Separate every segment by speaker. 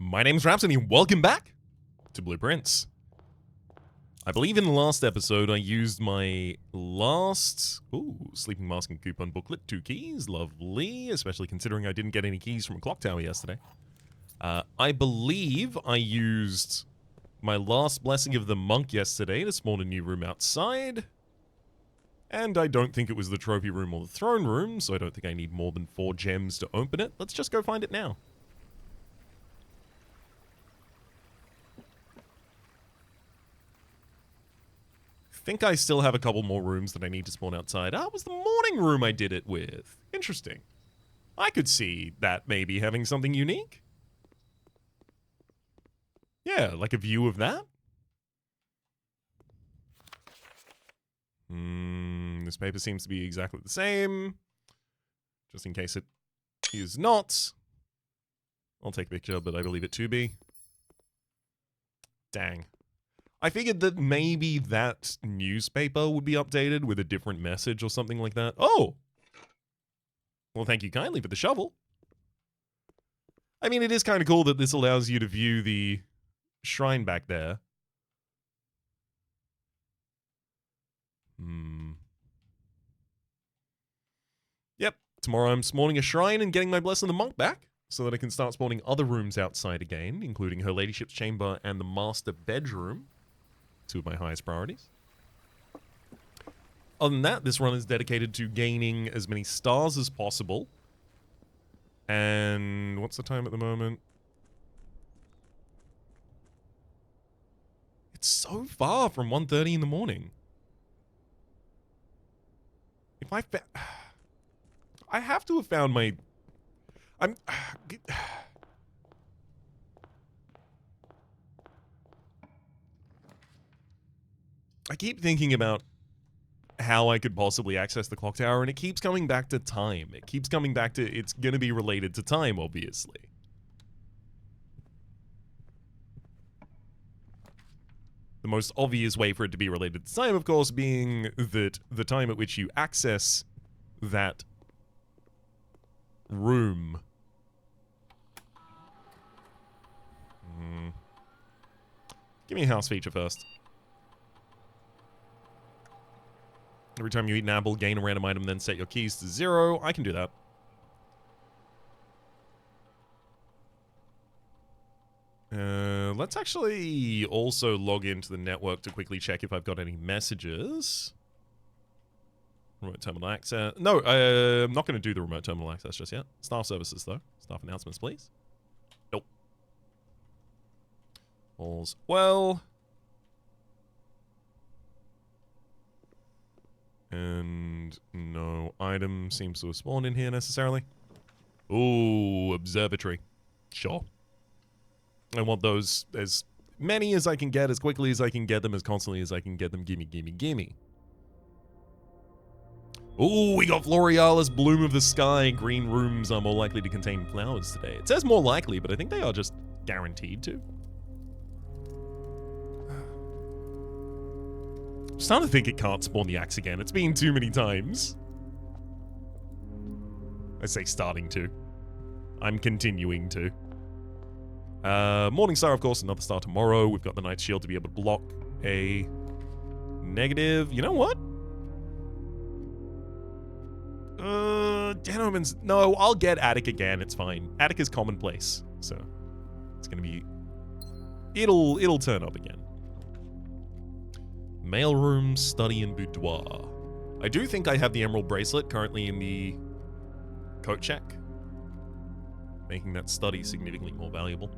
Speaker 1: My name's Rhapsody, and welcome back to Blueprints. I believe in the last episode I used my last... Sleeping Mask and Coupon booklet. 2 keys, lovely, especially considering I didn't get any keys from a clock tower yesterday. I believe I used my last Blessing of the Monk yesterday to spawn a new room outside. And I don't think it was the trophy room or the throne room, so I don't think I need more than 4 gems to open it. Let's just go find it now. I think I still have a couple more rooms that I need to spawn outside. Ah, it was the morning room I did it with. Interesting. I could see that maybe having something unique. Yeah, like a view of that. This paper seems to be exactly the same. Just in case it is not. I'll take a picture, but I believe it to be. Dang. I figured that maybe that newspaper would be updated with a different message or something like that. Oh! Well, thank you kindly for the shovel. I mean, it is kind of cool that this allows you to view the shrine back there. Yep, tomorrow I'm spawning a shrine and getting my Blessing of the Monk back, so that I can start spawning other rooms outside again, including Her Ladyship's Chamber and the Master Bedroom. 2 of my highest priorities. Other than that, this run is dedicated to gaining as many stars as possible. And what's the time at the moment? It's so far from 1:30 in the morning. If I have to have found my... I keep thinking about how I could possibly access the clock tower, and it keeps coming back to time. It keeps coming back to it's going to be related to time, obviously. The most obvious way for it to be related to time, of course, being that the time at which you access that room. Give me a house feature first. Every time you eat an apple, gain a random item, then set your keys to 0. I can do that. Let's actually also log into the network to quickly check if I've got any messages. Remote terminal access. No, I'm not going to do the remote terminal access just yet. Staff services, though. Staff announcements, please. Nope. All's well. And no item seems to have spawned in here necessarily. Ooh, observatory. Sure. I want those as many as I can get, as quickly as I can get them, as constantly as I can get them. Gimme, gimme, gimme. Ooh, we got Florealis, Bloom of the Sky. Green rooms are more likely to contain flowers today. It says more likely, but I think they are just guaranteed to. I'm starting to think it can't spawn the axe again. It's been too many times. I say starting to. I'm continuing to. Morning Star, of course, another star tomorrow. We've got the Knight's Shield to be able to block a negative. You know what? Den Omens. No, I'll get Attic again. It's fine. Attic is commonplace. So, it's going to be... It'll turn up again. Mailroom, study, and boudoir. I do think I have the emerald bracelet currently in the coat check, making that study significantly more valuable.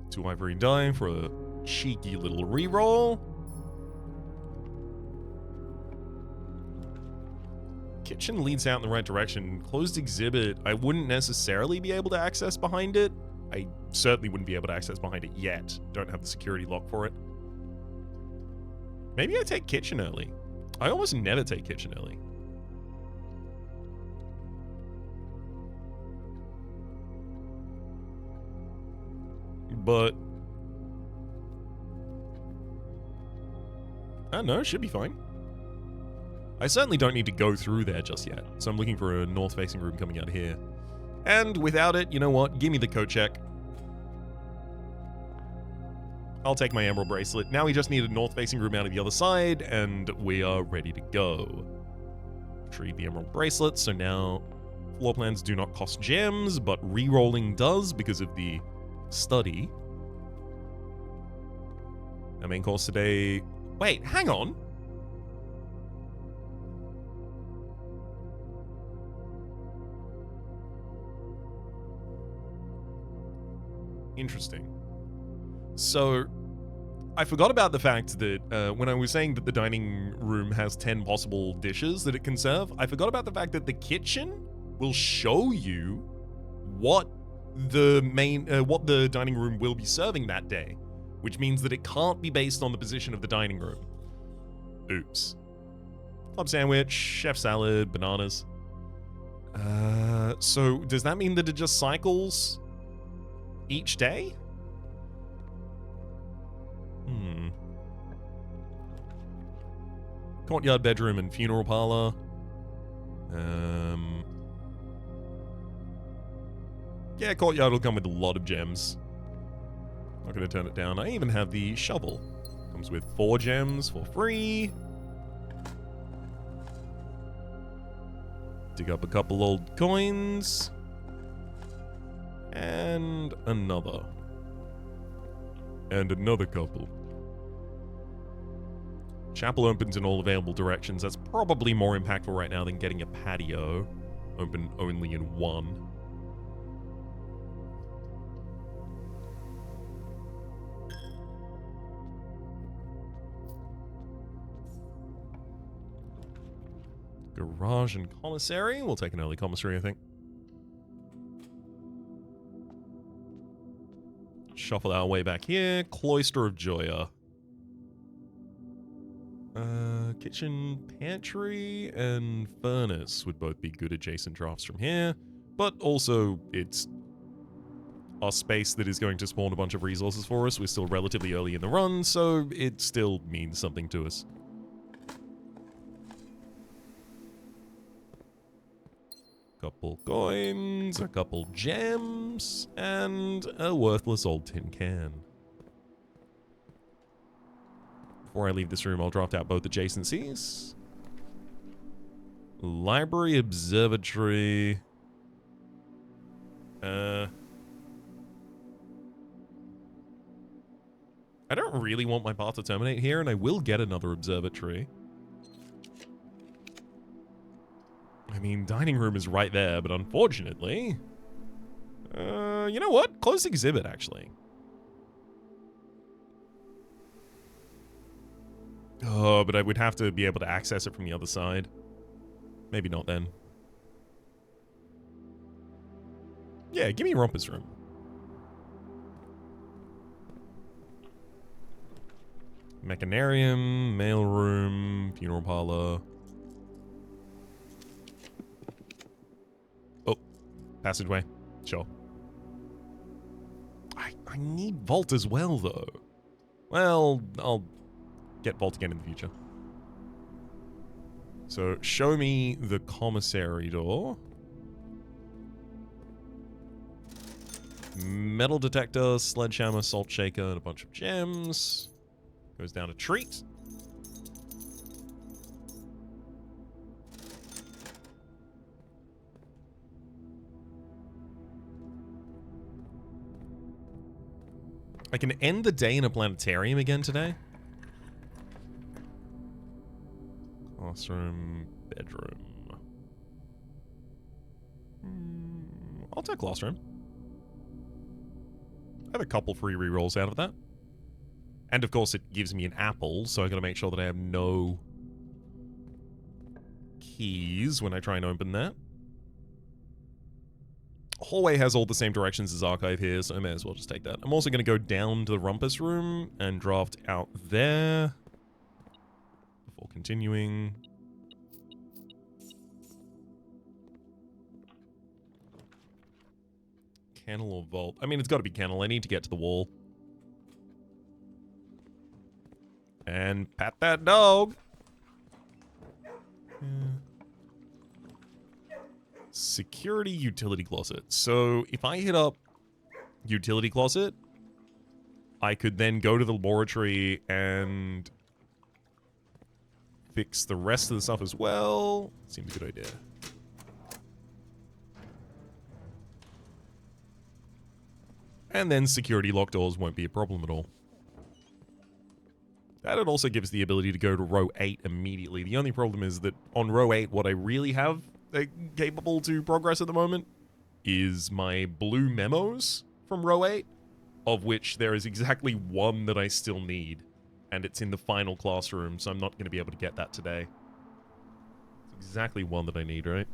Speaker 1: Two ivory die for a cheeky little reroll. Kitchen leads out in the right direction. Closed exhibit, I wouldn't necessarily be able to access behind it. I certainly wouldn't be able to access behind it yet. Don't have the security lock for it. Maybe I take kitchen early. I almost never take kitchen early. But I don't know, should be fine. I certainly don't need to go through there just yet, so I'm looking for a north-facing room coming out here. And without it, you know what? Give me the coat check. I'll take my emerald bracelet. Now we just need a north-facing room out of the other side, and we are ready to go. Retrieve the emerald bracelet, so now floor plans do not cost gems, but re-rolling does because of the study. Our main course today... Wait, hang on! Interesting. So, I forgot about the fact that when I was saying that the dining room has 10 possible dishes that it can serve, I forgot about the fact that the kitchen will show you what the dining room will be serving that day, which means that it can't be based on the position of the dining room. Oops. Club sandwich, chef salad, bananas. So does that mean that it just cycles each day? Courtyard, bedroom, and funeral parlor. Yeah, courtyard will come with a lot of gems. Not gonna turn it down. I even have the shovel. Comes with 4 gems for free. Dig up a couple old coins. And another. And another couple. Chapel opens in all available directions. That's probably more impactful right now than getting a patio. Open only in one. Garage and commissary. We'll take an early commissary, I think. Shuffle our way back here. Cloister of Joya. Kitchen, pantry, and furnace would both be good adjacent drafts from here. But also, it's a space that is going to spawn a bunch of resources for us. We're still relatively early in the run, so it still means something to us. Couple coins, a couple gems, and a worthless old tin can. Before I leave this room, I'll draft out both adjacencies. Library, observatory. I don't really want my path to terminate here, and I will get another observatory. I mean, dining room is right there, but unfortunately... you know what? Close exhibit, actually. Oh, but I would have to be able to access it from the other side. Maybe not then. Yeah, give me Rompus room. Mechanarium, mail room, funeral parlor. Oh, passageway. Sure. I need vault as well, though. Well, I'll get vault again in the future. So, show me the commissary door. Metal detector, sledgehammer, salt shaker, and a bunch of gems. Goes down a treat. I can end the day in a planetarium again today. Classroom, bedroom. I'll take classroom. I have a couple free rerolls out of that. And of course it gives me an apple, so I gotta make sure that I have no keys when I try and open that. Hallway has all the same directions as archive here, so I may as well just take that. I'm also gonna go down to the rumpus room and draft out there before continuing. Kennel or vault? I mean, it's gotta be kennel. I need to get to the wall. And pat that dog. Security utility closet. So if I hit up utility closet, I could then go to the laboratory and fix the rest of the stuff as well. Seems a good idea. And then security locked doors won't be a problem at all. That it also gives the ability to go to row 8 immediately. The only problem is that on row 8, what I really have capable to progress at the moment is my blue memos from row 8, of which there is exactly one that I still need. And it's in the final classroom, so I'm not going to be able to get that today. It's exactly one that I need, right?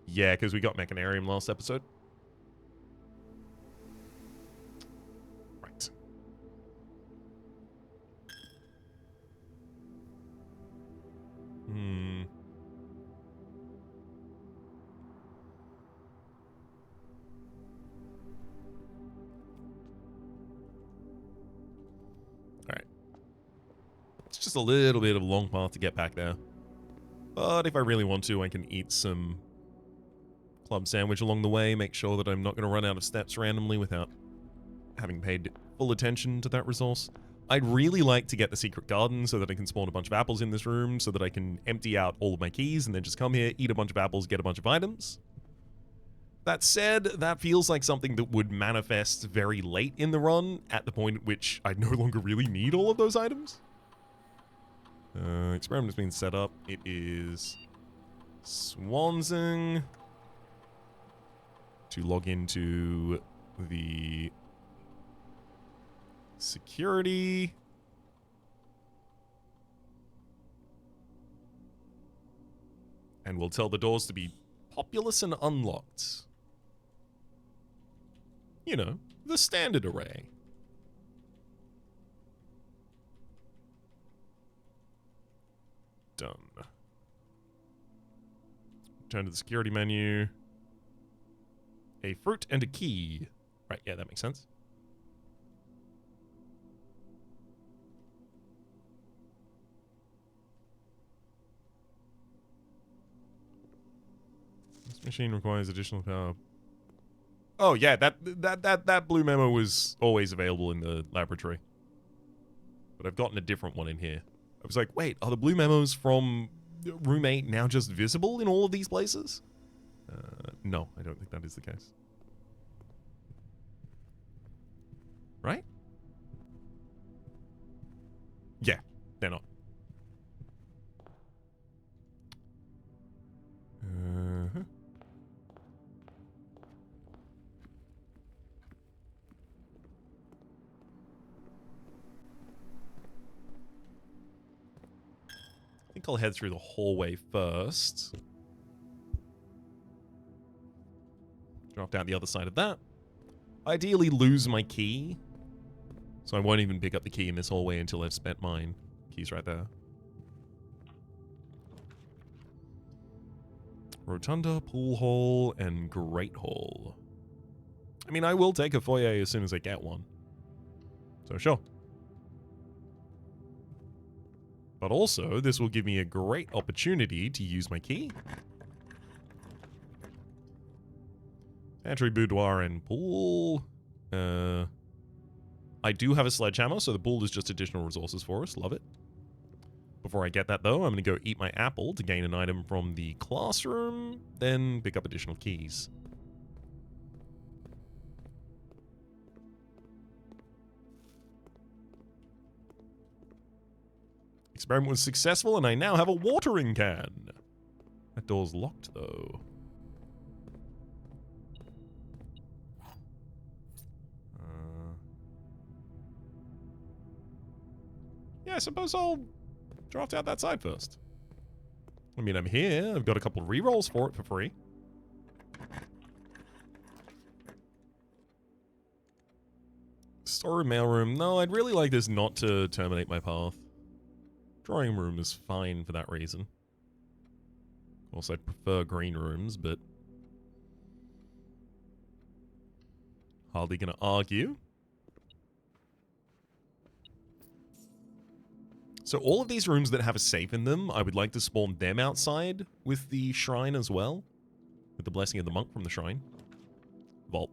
Speaker 1: Yeah, because we got Mechanarium last episode. Right. Alright. It's just a little bit of a long path to get back there. But if I really want to, I can eat some club sandwich along the way, make sure that I'm not going to run out of steps randomly without having paid full attention to that resource. I'd really like to get the secret garden so that I can spawn a bunch of apples in this room so that I can empty out all of my keys and then just come here, eat a bunch of apples, get a bunch of items. That said, that feels like something that would manifest very late in the run, at the point at which I no longer really need all of those items. Experiment has been set up. It is Swansing to log into the security. And we'll tell the doors to be populous and unlocked. You know, the standard array. Done. Turn to the security menu. A fruit and a key. Right, yeah, that makes sense. This machine requires additional power. Oh yeah, that blue memo was always available in the laboratory. But I've gotten a different one in here. I was like, wait, are the blue memos from room 8 now just visible in all of these places? No, I don't think that is the case. Right? Yeah, they're not. I think I'll head through the hallway first. Drop down the other side of that. Ideally lose my key. So I won't even pick up the key in this hallway until I've spent mine. Key's right there. Rotunda, pool hall, and great hall. I mean, I will take a foyer as soon as I get one. So sure. But also, this will give me a great opportunity to use my key. Pantry, boudoir, and pool. I do have a sledgehammer, so the pool is just additional resources for us. Love it. Before I get that, though, I'm going to go eat my apple to gain an item from the classroom, then pick up additional keys. Experiment was successful, and I now have a watering can. That door's locked, though. Yeah, I suppose I'll draft out that side first. I mean, I'm here. I've got a couple of rerolls for it for free. Storeroom, mailroom. No, I'd really like this not to terminate my path. Drawing room is fine for that reason. Of course, I'd prefer green rooms, but hardly gonna argue. So all of these rooms that have a safe in them, I would like to spawn them outside with the shrine as well. With the blessing of the monk from the shrine. Vault.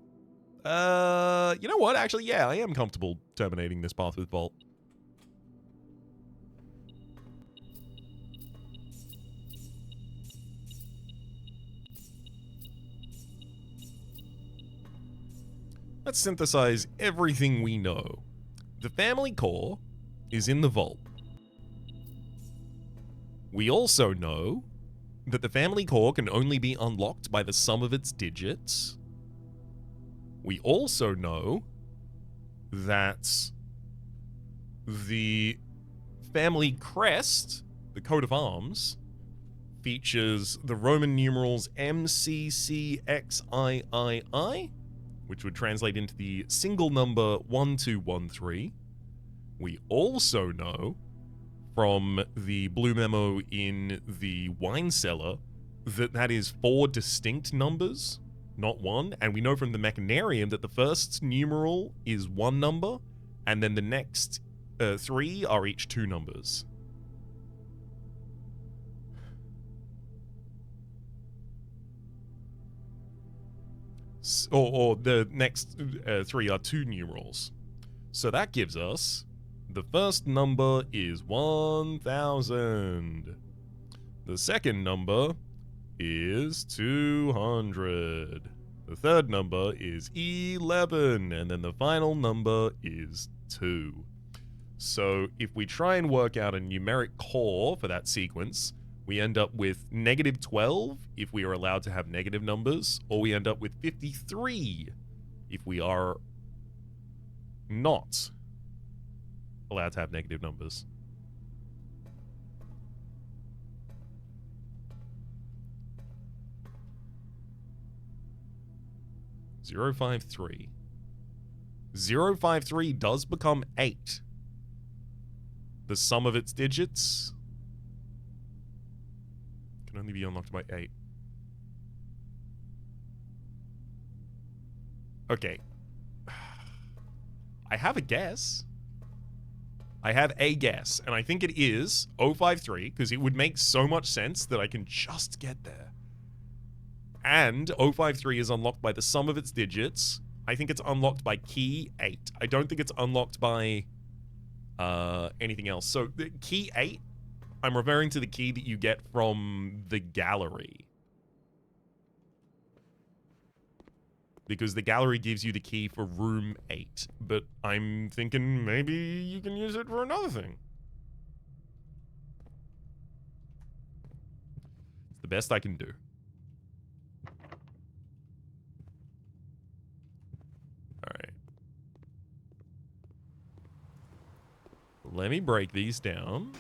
Speaker 1: You know what? Actually, yeah, I am comfortable terminating this path with Vault. Let's synthesize everything we know. The family core is in the vault. We also know that the family core can only be unlocked by the sum of its digits. We also know that the family crest, the coat of arms, features the Roman numerals MCCXIII, which would translate into the single number 1213. We also know from the blue memo in the wine cellar that that is 4 distinct numbers, not one. And we know from the Mechanarium that the first numeral is 1 number, and then the next 3 are each 2 numbers. Or the next 3 are 2 numerals. So that gives us the first number is 1000. The second number is 200. The third number is 11. And then the final number is 2. So if we try and work out a numeric core for that sequence, we end up with -12 if we are allowed to have negative numbers, or we end up with 53 if we are not allowed to have negative numbers. (053). 053 does become 8. The sum of its digits can only be unlocked by 8. Okay. I have a guess. I have a guess, and I think it is 053, because it would make so much sense that I can just get there. And 053 is unlocked by the sum of its digits. I think it's unlocked by key 8. I don't think it's unlocked by anything else. So the key 8, I'm referring to the key that you get from the gallery. Because the gallery gives you the key for room 8. But I'm thinking maybe you can use it for another thing. It's the best I can do. Alright. Let me break these down.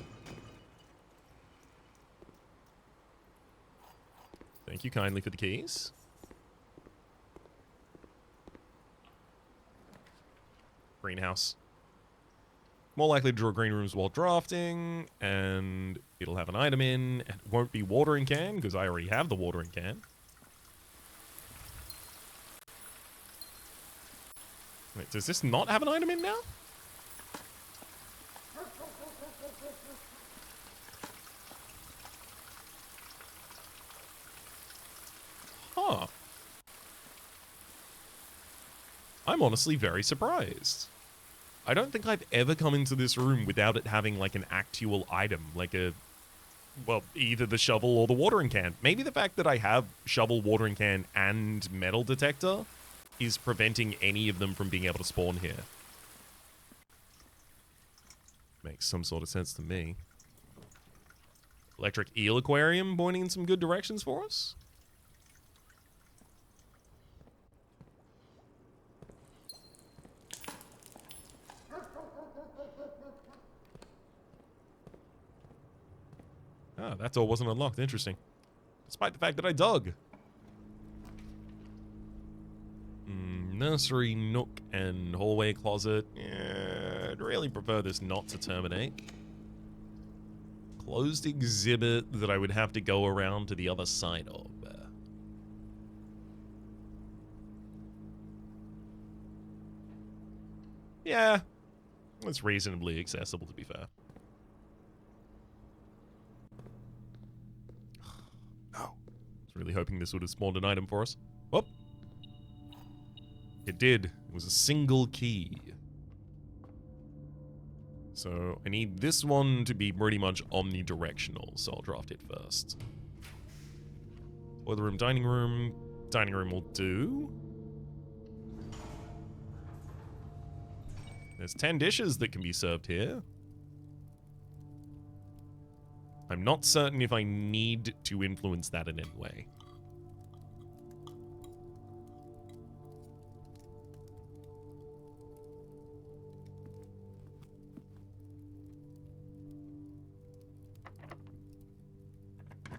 Speaker 1: Thank you kindly for the keys. Greenhouse. More likely to draw green rooms while drafting, and it'll have an item in, and it won't be watering can, because I already have the watering can. Wait, does this not have an item in now? Huh. I'm honestly very surprised. I don't think I've ever come into this room without it having, like, an actual item. Like a... well, either the shovel or the watering can. Maybe the fact that I have shovel, watering can, and metal detector is preventing any of them from being able to spawn here. Makes some sort of sense to me. Electric eel aquarium pointing in some good directions for us. Ah, that door wasn't unlocked. Interesting. Despite the fact that I dug. Nursery, nook, and hallway closet. Yeah, I'd really prefer this not to terminate. Closed exhibit that I would have to go around to the other side of. Yeah, it's reasonably accessible, to be fair. was really hoping this would have spawned an item for us. Whoop. It did. It was a single key. So I need this one to be pretty much omnidirectional, so I'll draft it first. Toilet room, dining room. Dining room will do. There's 10 dishes that can be served here. I'm not certain if I need to influence that in any way. I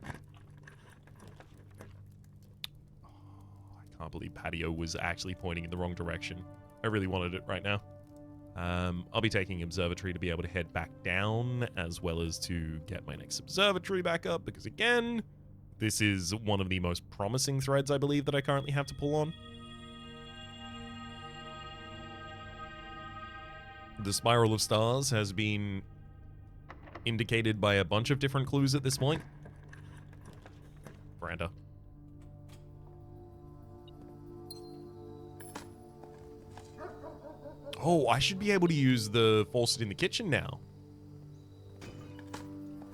Speaker 1: can't believe patio was actually pointing in the wrong direction. I really wanted it right now. I'll be taking observatory to be able to head back down, as well as to get my next observatory back up, because again, this is one of the most promising threads, I believe, that I currently have to pull on. The Spiral of Stars has been indicated by a bunch of different clues at this point. Veranda. Oh, I should be able to use the faucet in the kitchen now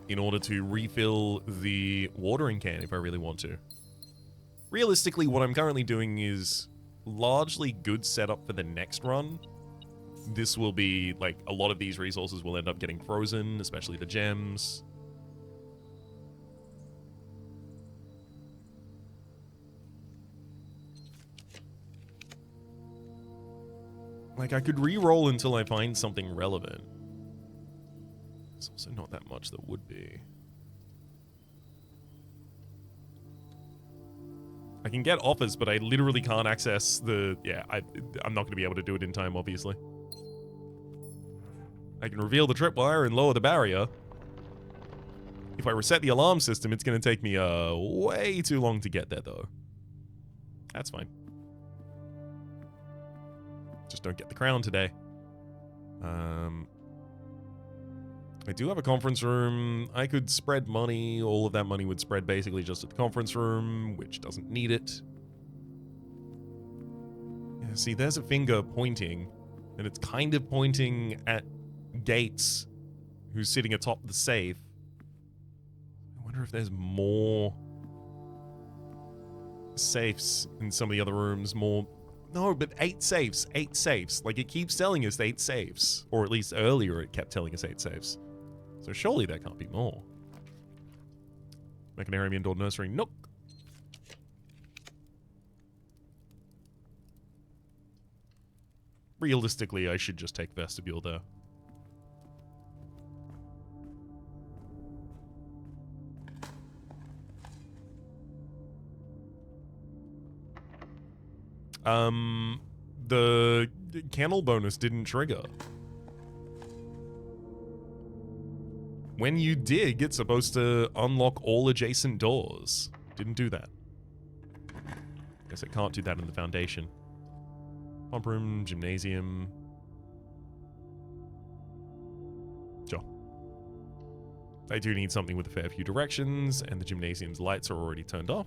Speaker 1: in order to refill the watering can if I really want to. Realistically, what I'm currently doing is largely good setup for the next run. This will be, like, a lot of these resources will end up getting frozen, especially the gems. Like, I could re-roll until I find something relevant. There's also not that much that would be. I can get offers, but I literally can't access the... Yeah, I'm not going to be able to do it in time, obviously. I can reveal the tripwire and lower the barrier. If I reset the alarm system, it's going to take me way too long to get there, though. That's fine. Just don't get the crown today. I do have a conference room. I could spread money. All of that money would spread basically just at the conference room, which doesn't need it. Yeah, see, there's a finger pointing, and it's kind of pointing at Gates, who's sitting atop the safe. I wonder if there's more safes in some of the other rooms, more... No, but 8 safes. 8 safes. Like, it keeps telling us 8 safes. Or at least earlier it kept telling us 8 safes. So surely there can't be more. Mechanarium indoor nursery. Nope. Realistically, I should just take vestibule there. The kennel bonus didn't trigger. When you dig, it's supposed to unlock all adjacent doors. Didn't do that. Guess it can't do that in the foundation. Pump room, gymnasium. Sure. I do need something with a fair few directions, and the gymnasium's lights are already turned off.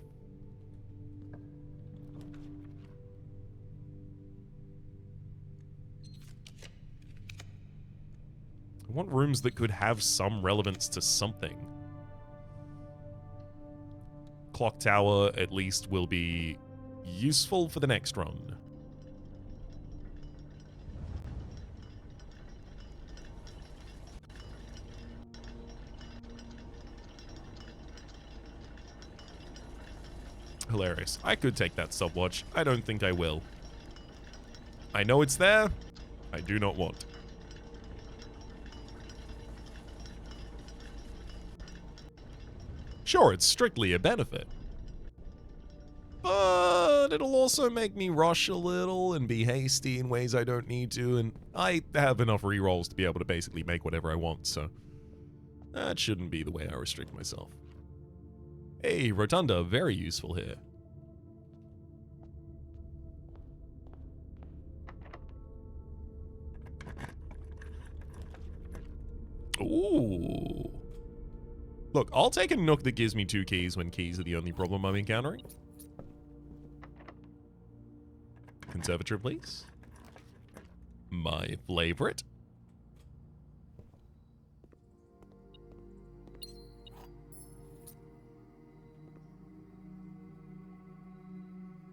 Speaker 1: I want rooms that could have some relevance to something. Clock tower, at least, will be useful for the next run. Hilarious. I could take that stopwatch. I don't think I will. I know it's there. I do not want. Sure, it's strictly a benefit. But it'll also make me rush a little and be hasty in ways I don't need to, and I have enough rerolls to be able to basically make whatever I want, so that shouldn't be the way I restrict myself. Hey, Rotunda, very useful here. Ooh. Look, I'll take a nook that gives me 2 keys when keys are the only problem I'm encountering. Conservatory, please. My favorite.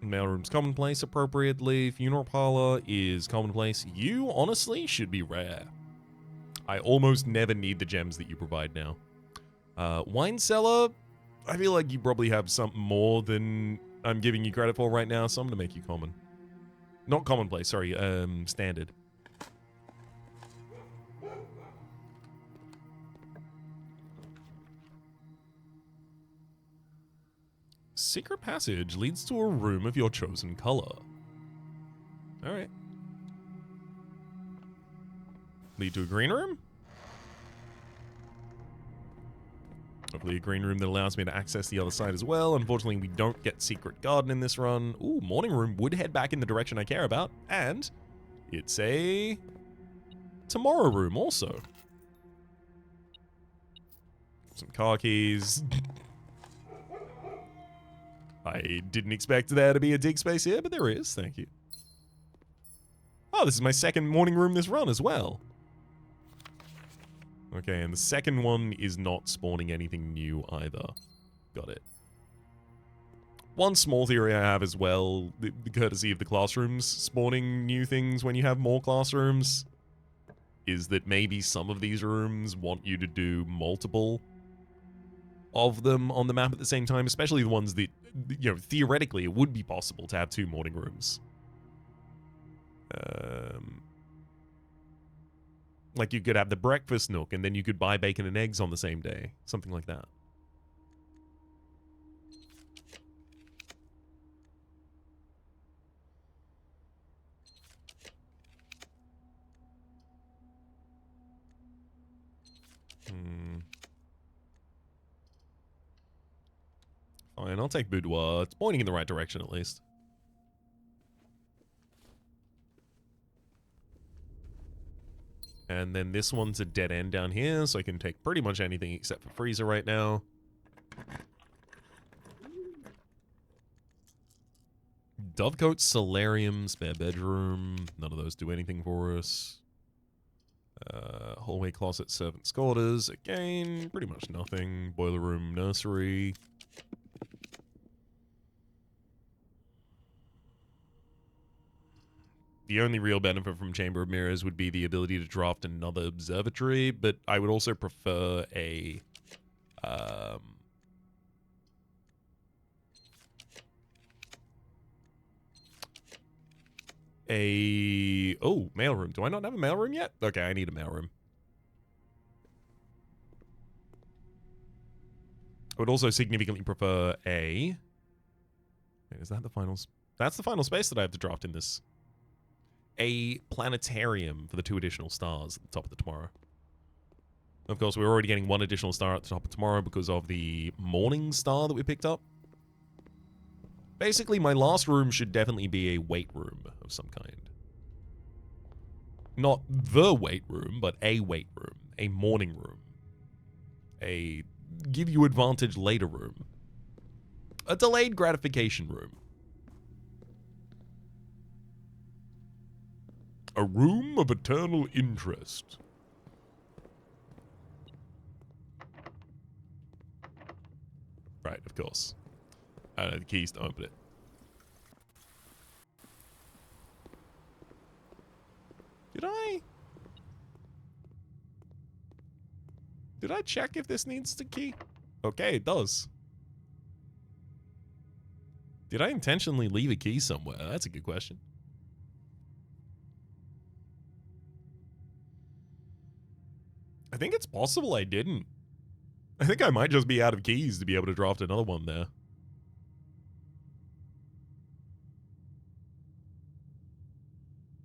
Speaker 1: Mailroom's commonplace appropriately. Funeral parlor is commonplace. You, honestly, should be rare. I almost never need the gems that you provide now. Wine cellar, I feel like you probably have something more than I'm giving you credit for right now, so I'm going to make you common. Not commonplace, sorry, standard. Secret passage leads to a room of your chosen color. Alright. Lead to a green room? Hopefully a green room that allows me to access the other side as well. Unfortunately, we don't get secret garden in this run. Ooh, morning room would head back in the direction I care about. And it's a tomorrow room also. Some car keys. I didn't expect there to be a dig space here, but there is. Thank you. Oh, this is my second morning room this run as well. Okay, and the second one is not spawning anything new either. Got it. One small theory I have as well, the courtesy of the classrooms spawning new things when you have more classrooms, is that maybe some of these rooms want you to do multiple of them on the map at the same time, especially the ones that, you know, theoretically it would be possible to have 2 morning rooms. Like you could have the breakfast nook and then you could buy bacon and eggs on the same day. Something like that. Fine, I'll take boudoir. It's pointing in the right direction at least. And then this one's a dead end down here, so I can take pretty much anything except for freezer right now. Dovecote, solarium, spare bedroom. None of those do anything for us. Hallway, closet, servant's quarters. Again, pretty much nothing. Boiler room, nursery. The only real benefit from Chamber of Mirrors would be the ability to draft another observatory, but I would also prefer a... oh, mailroom. Do I not have a mailroom yet? Okay, I need a mailroom. I would also significantly prefer a... Wait, is that the final... That's the final space that I have to draft in this. A planetarium for the 2 additional stars at the top of the tomorrow. Of course, we're already getting 1 additional star at the top of tomorrow because of the morning star that we picked up. Basically, my last room should definitely be a weight room of some kind. Not the weight room, but a weight room. A morning room. A give you advantage later room. A delayed gratification room. A room of eternal interest. Right, of course. I don't know the keys to open it. Did I check if this needs the key? Okay, it does. Did I intentionally leave a key somewhere? That's a good question. I think it's possible I didn't. I think I might just be out of keys to be able to draft another one there.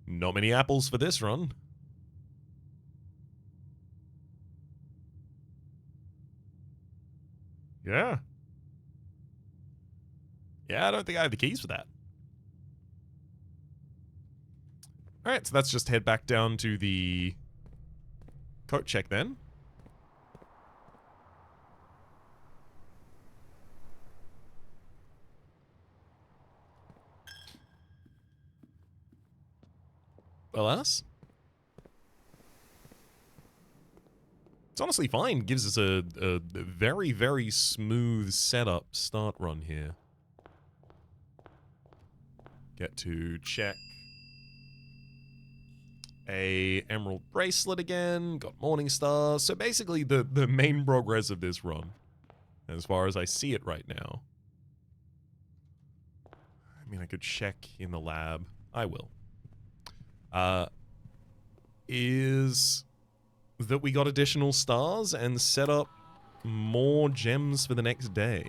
Speaker 1: Not many apples for this run. Yeah. Yeah, I don't think I have the keys for that. Alright, so let's just head back down to the coat check then. alas. It's honestly fine. Gives us a very, very smooth setup start run here. Get to check a emerald bracelet again. Got morning star. So basically the main progress of this run, as far as I see it right now. I mean, I could check in the lab. I will. Is that we got additional stars and set up more gems for the next day.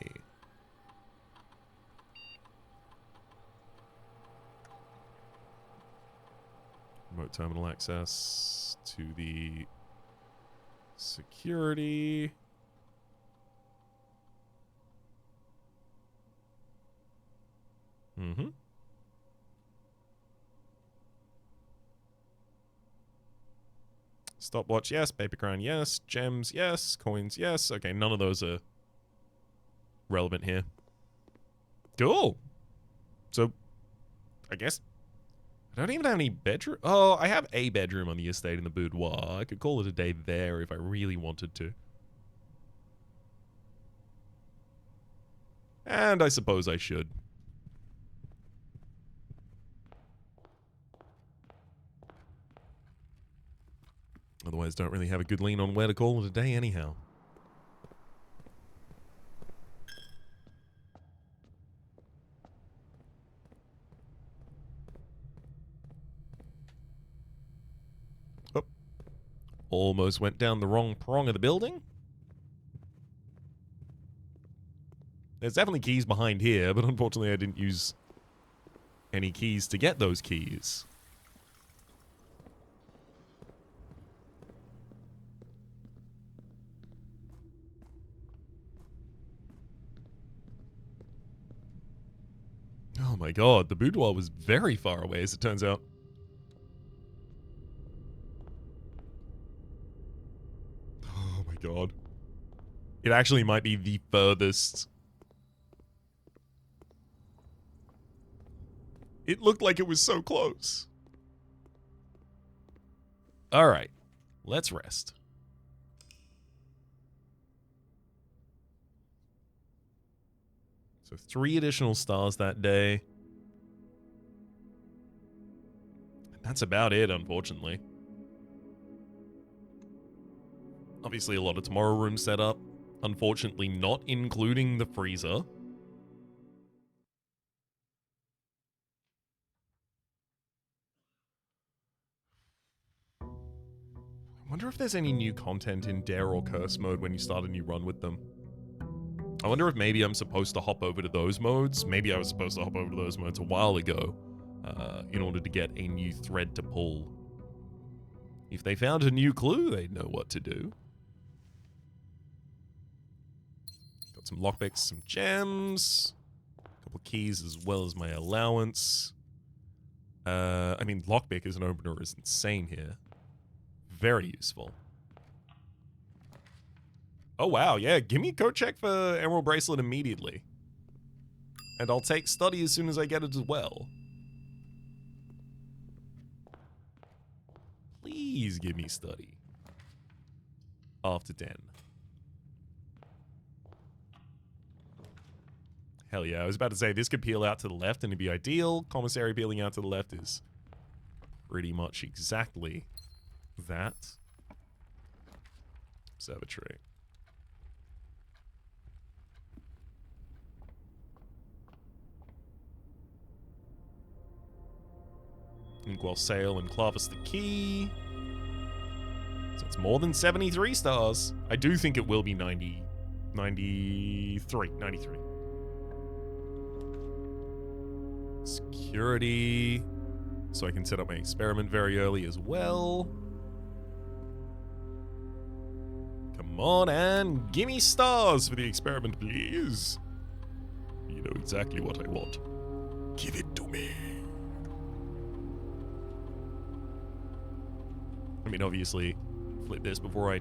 Speaker 1: Remote terminal access to the security. Mm-hmm. Stopwatch, yes. Paper crown, yes. Gems, yes. Coins, yes. Okay, none of those are relevant here. Cool. So, I guess I don't even have any bedroom. Oh, I have a bedroom on the estate in the boudoir. I could call it a day there if I really wanted to. And I suppose I should. Otherwise, don't really have a good lean on where to call it a day anyhow. Oh. Almost went down the wrong prong of the building. There's definitely keys behind here, but unfortunately I didn't use any keys to get those keys. Oh my god, the boudoir was very far away, as it turns out. Oh my god. It actually might be the furthest. It looked like it was so close. Alright, let's rest. So 3 additional stars that day. That's about it, unfortunately. Obviously a lot of tomorrow room set up. Unfortunately not including the freezer. I wonder if there's any new content in Dare or Curse mode when you start a new run with them. I wonder if maybe I'm supposed to hop over to those modes. Maybe I was supposed to hop over to those modes a while ago in order to get a new thread to pull. If they found a new clue, they'd know what to do. Got some lockpicks, some gems, a couple keys as well as my allowance. I mean, lockpick as an opener is insane here. Very useful. Oh, wow. Yeah, give me code check for Emerald Bracelet immediately. And I'll take study as soon as I get it as well. Please give me study. After 10. Hell yeah. I was about to say, this could peel out to the left and it'd be ideal. Commissary peeling out to the left is pretty much exactly that. Observatory. Inkwell Sail and Clavis the key. So it's more than 73 stars. I do think it will be 93. Security. So I can set up my experiment very early as well. Come on and give me stars for the experiment, please. You know exactly what I want. Give it to me. I mean, obviously, flip this before I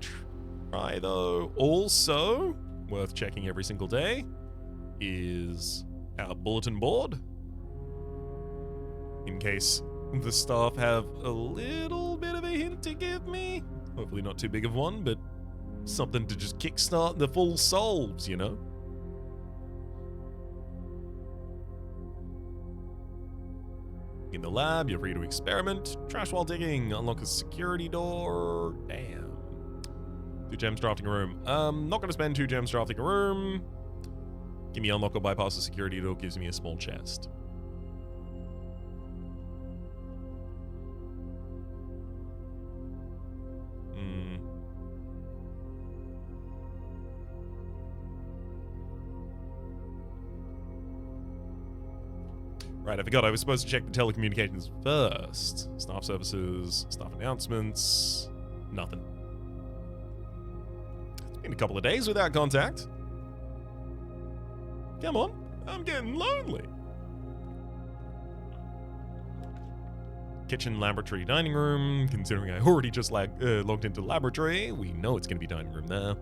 Speaker 1: try, though. Also, worth checking every single day is our bulletin board. In case the staff have a little bit of a hint to give me. Hopefully not too big of one, but something to just kickstart the full solves, you know? In the lab, you're free to experiment. Trash while digging. Unlock a security door. Damn. 2 gems drafting a room. Not going to spend 2 gems drafting a room. Give me unlock or bypass the security door. Gives me a small chest. Right, I forgot I was supposed to check the telecommunications first. Staff services, staff announcements, nothing. It's been a couple of days without contact. Come on, I'm getting lonely. Kitchen, laboratory, dining room. Considering I already just logged into laboratory, we know it's going to be dining room there.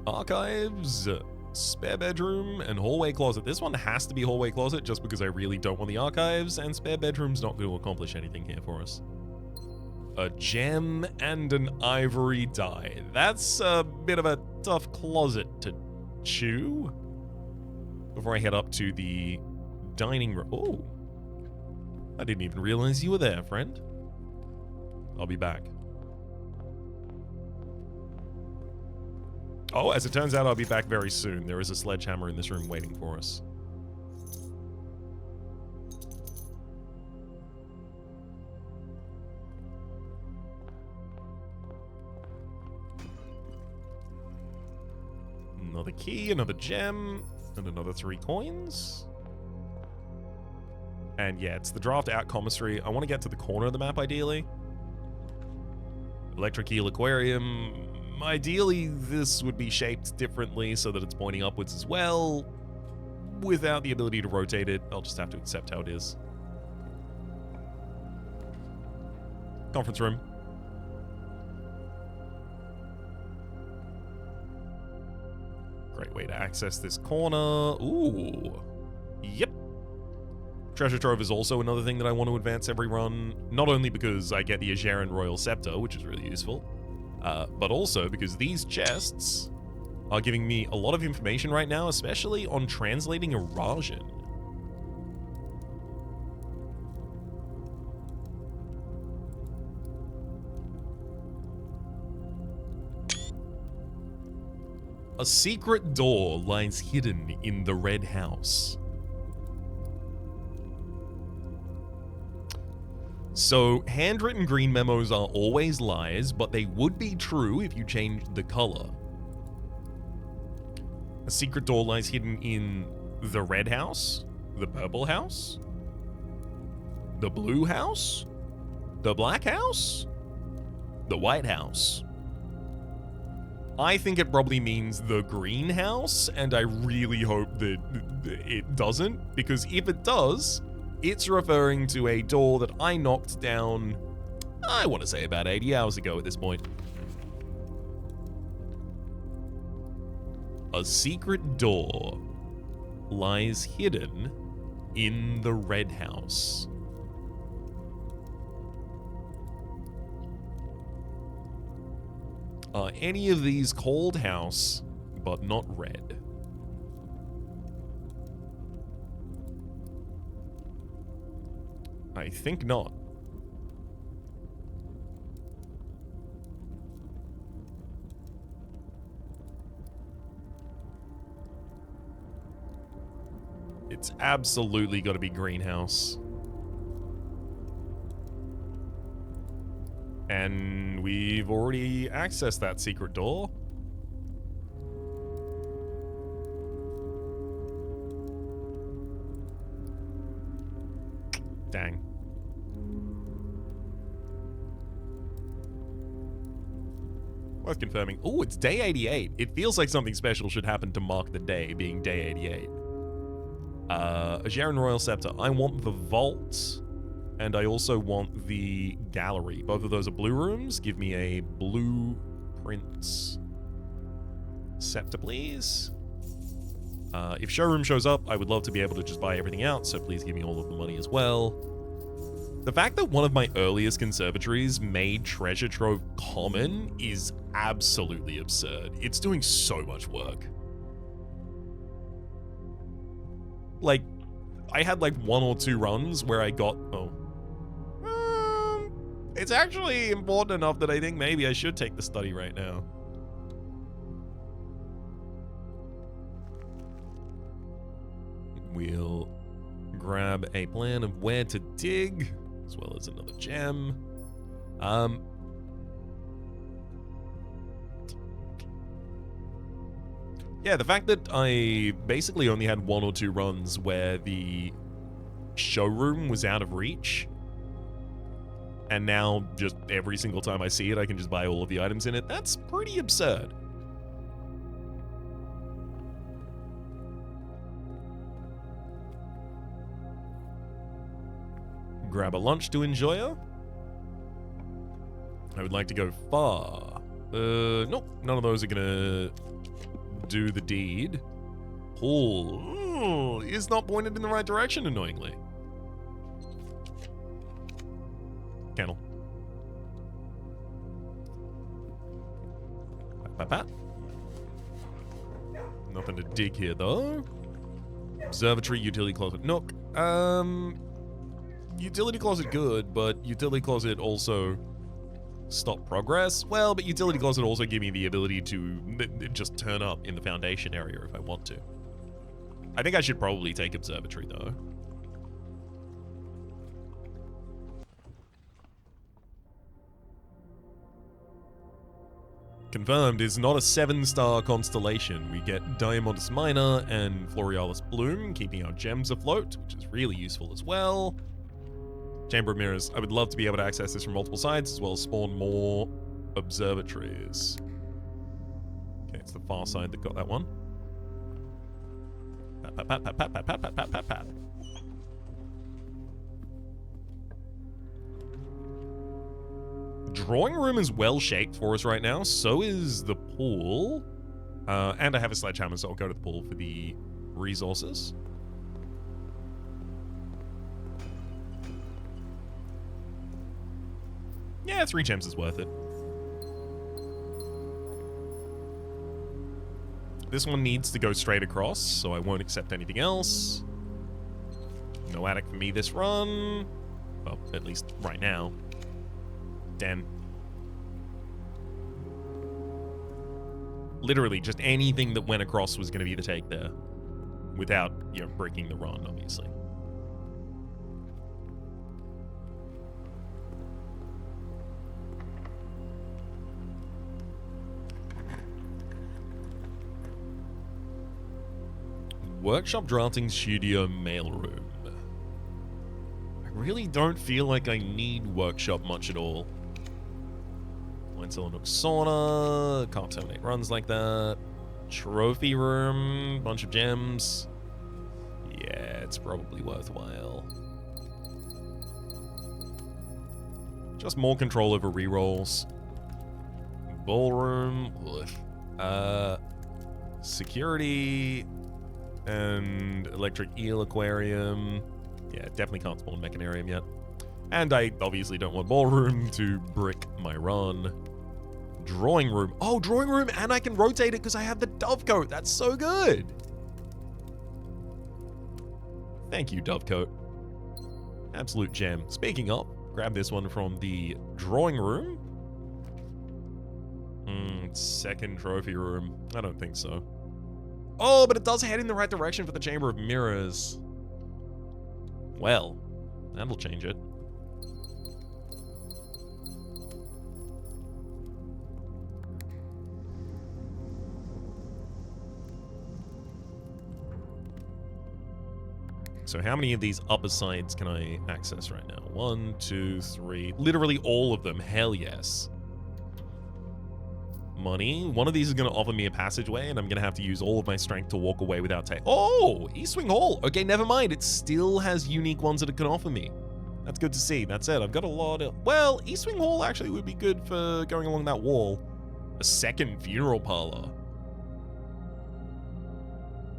Speaker 1: Archives. Spare bedroom and hallway closet. This one has to be hallway closet just because I really don't want the archives, and spare bedroom's not going to accomplish anything here for us. A gem and an ivory die. That's a bit of a tough closet to chew. Before I head up to the dining room. Oh, I didn't even realize you were there, friend. I'll be back. Oh, as it turns out, I'll be back very soon. There is a sledgehammer in this room waiting for us. Another key, another gem, and another 3 coins. And yeah, it's the draft out commissary. I want to get to the corner of the map, ideally. Electric eel aquarium. Ideally, this would be shaped differently so that it's pointing upwards as well. Without the ability to rotate it, I'll just have to accept how it is. Conference room. Great way to access this corner. Ooh. Yep. Treasure Trove is also another thing that I want to advance every run. Not only because I get the Ageran Royal Scepter, which is really useful, but also because these chests are giving me a lot of information right now, especially on translating Erasian. A secret door lies hidden in the red house. So, handwritten green memos are always lies, but they would be true if you changed the color. A secret door lies hidden in the red house, the purple house, the blue house, the black house, the white house. I think it probably means the greenhouse, and I really hope that it doesn't, because if it does, it's referring to a door that I knocked down, I want to say about 80 hours ago at this point. A secret door lies hidden in the red house. Are any of these called house, but not red? I think not. It's absolutely got to be greenhouse. And we've already accessed that secret door. Dang. Worth confirming. Oh, it's day 88. It feels like something special should happen to mark the day, being day 88. Ageran Royal Scepter. I want the vault, and I also want the gallery. Both of those are blue rooms. Give me a blueprint scepter, please. If showroom shows up, I would love to be able to just buy everything out, so please give me all of the money as well. The fact that one of my earliest conservatories made treasure trove common is absolutely absurd. It's doing so much work. Like, I had like 1 or 2 runs where I got, it's actually important enough that I think maybe I should take the study right now. We'll grab a plan of where to dig, as well as another gem. Yeah, the fact that I basically only had 1 or 2 runs where the showroom was out of reach, and now just every single time I see it, I can just buy all of the items in it, that's pretty absurd. Grab a lunch to enjoy. I would like to go far. Nope, none of those are gonna do the deed. Pool is not pointed in the right direction, annoyingly. Kennel. Pat, pat. Nothing to dig here, though. Observatory, utility closet. Nook. Utility closet good, but utility closet also stop progress. Well, but utility closet also give me the ability to just turn up in the foundation area if I want to. I think I should probably take observatory, though. Confirmed is not a 7-star constellation. We get Diamondus Minor and Florealis Bloom, keeping our gems afloat, which is really useful as well. Chamber of Mirrors. I would love to be able to access this from multiple sides, as well as spawn more observatories. Okay, it's the far side that got that one. Pat, pat, pat, pat, pat, pat, pat, pat, pat, pat. Drawing room is well shaped for us right now. So is the pool. And I have a sledgehammer, so I'll go to the pool for the resources. Yeah, 3 gems is worth it. This one needs to go straight across, so I won't accept anything else. No attic for me this run. Well, at least right now. Damn. Literally, just anything that went across was going to be the take there. Without, you know, breaking the run, obviously. Workshop drafting studio mailroom. I really don't feel like I need workshop much at all. Wine cellar nook sauna. Can't terminate runs like that. Trophy room. Bunch of gems. Yeah, it's probably worthwhile. Just more control over rerolls. Ballroom. Security. And electric eel aquarium. Yeah, definitely can't spawn mechanarium yet. And I obviously don't want ballroom to brick my run. Drawing room. Oh, drawing room, and I can rotate it because I have the dovecoat. That's so good. Thank you, dovecoat. Absolute gem. Speaking of, grab this one from the drawing room. Second trophy room. I don't think so. Oh, but it does head in the right direction for the Chamber of Mirrors. Well, that'll change it. So how many of these upper sides can I access right now? 1, 2, 3. Literally all of them. Hell yes. Money. One of these is going to offer me a passageway, and I'm going to have to use all of my strength to walk away without take. Oh, Eastwing Hall. Okay, never mind. It still has unique ones that it can offer me. That's good to see. That's it. I've got a lot of... Well, Eastwing Hall actually would be good for going along that wall. A second funeral parlor.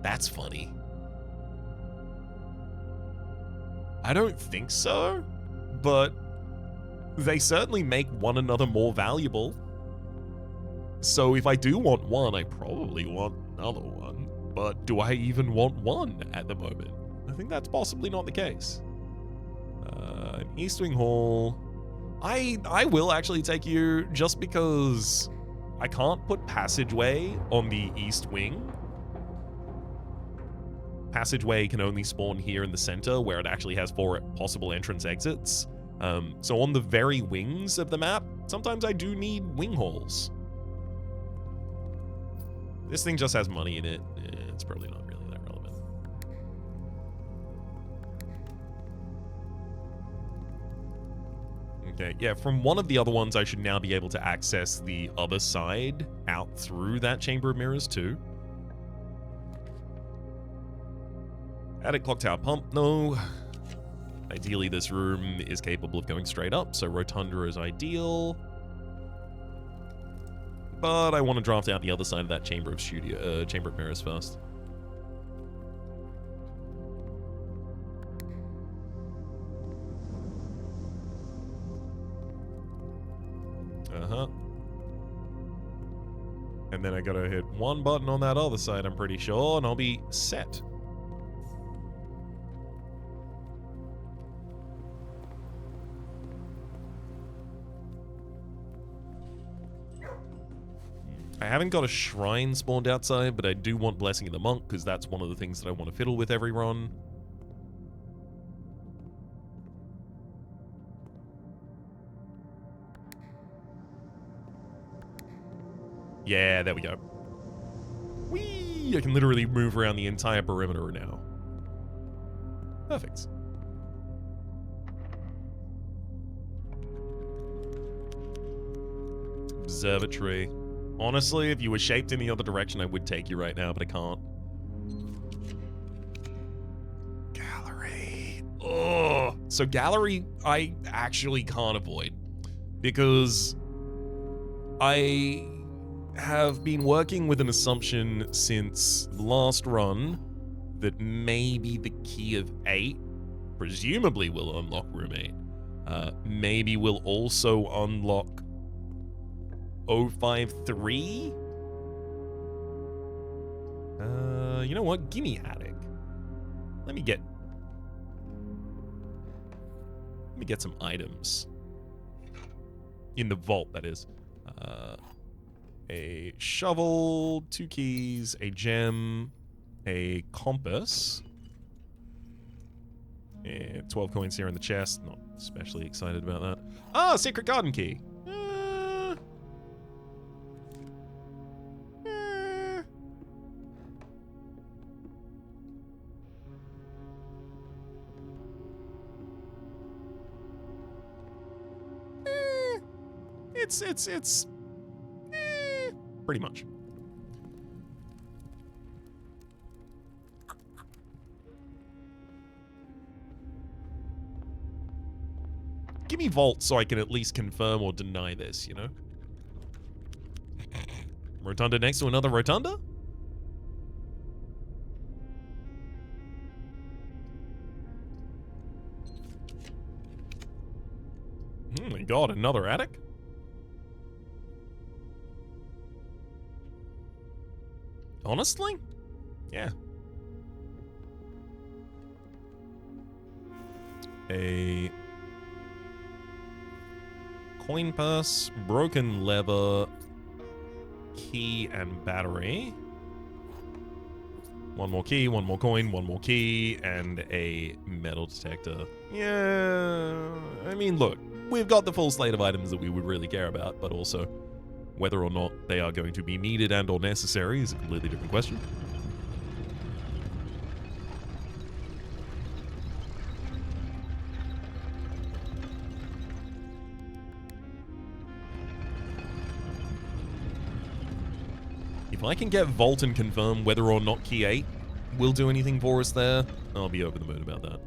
Speaker 1: That's funny. I don't think so, but they certainly make one another more valuable. So if I do want one, I probably want another one. But do I even want one at the moment? I think that's possibly not the case. East Wing Hall. I will actually take you just because I can't put Passageway on the East Wing. Passageway can only spawn here in the center where it actually has 4 possible entrance exits. So on the very wings of the map, sometimes I do need wing halls. This thing just has money in it. It's probably not really that relevant. Okay, yeah, from one of the other ones, I should now be able to access the other side out through that Chamber of Mirrors too. Attic clock tower pump, no. Ideally, this room is capable of going straight up, so Rotunda is ideal. But I want to draft out the other side of that Chamber of Mirrors first. And then I gotta hit one button on that other side, I'm pretty sure, and I'll be set. I haven't got a shrine spawned outside, but I do want Blessing of the Monk, because that's one of the things that I want to fiddle with every run. Yeah, there we go. Whee! I can literally move around the entire perimeter now. Perfect. Observatory. Honestly, if you were shaped in the other direction, I would take you right now, but I can't. Gallery. Oh, so gallery, I actually can't avoid because I have been working with an assumption since last run that maybe the key of 8 presumably will unlock room 8. Maybe will also unlock 053? You know what? Gimme attic. Let me get some items. In the vault, that is. A shovel, 2 keys, a gem, a compass. And 12 coins here in the chest. Not especially excited about that. Ah, secret garden key. It's pretty much. Give me vault so I can at least confirm or deny this, you know? Rotunda next to another rotunda? Oh my god, another attic? Honestly? Yeah. A coin purse, broken lever, key, and battery. One more key, one more coin, one more key, and a metal detector. Yeah, I mean, look, we've got the full slate of items that we would really care about, but also whether or not they are going to be needed and or necessary is a completely different question. If I can get Vault and confirm whether or not Key 8 will do anything for us there, I'll be over the moon about that.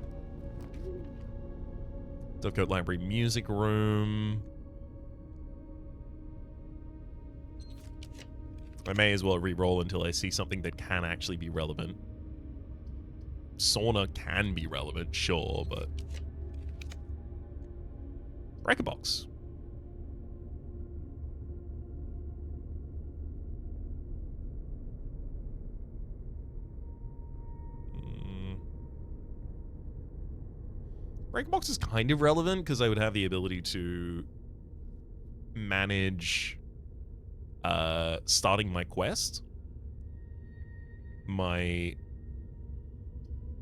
Speaker 1: Dovecote Library Music Room. I may as well re-roll until I see something that can actually be relevant. Sauna can be relevant, sure, but... Breaker box. Breaker box is kind of relevant because I would have the ability to manage starting my quest. My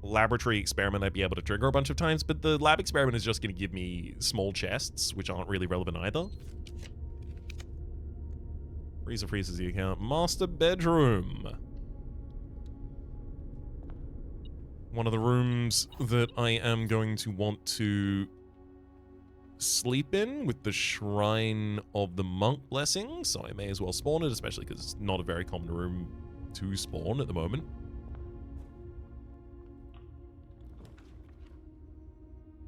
Speaker 1: laboratory experiment I'd be able to trigger a bunch of times, but the lab experiment is just going to give me small chests, which aren't really relevant either. Freezer freezes the account. Master bedroom. One of the rooms that I am going to want to sleep in with the Shrine of the Monk Blessing, so I may as well spawn it, especially because it's not a very common room to spawn at the moment.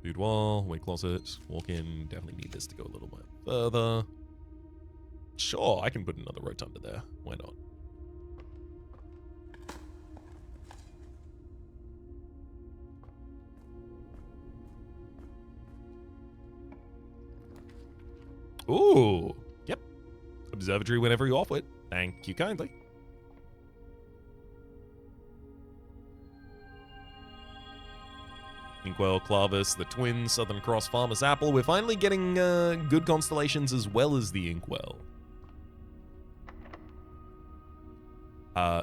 Speaker 1: Boudoir, weight closet, walk in. Definitely need this to go a little bit further. Sure, I can put another rotunda there. Why not? Ooh, yep. Observatory whenever you offer it. Thank you kindly. Inkwell, Clavis, the twin, Southern Cross, Farmer's Apple. We're finally getting good constellations as well as the Inkwell.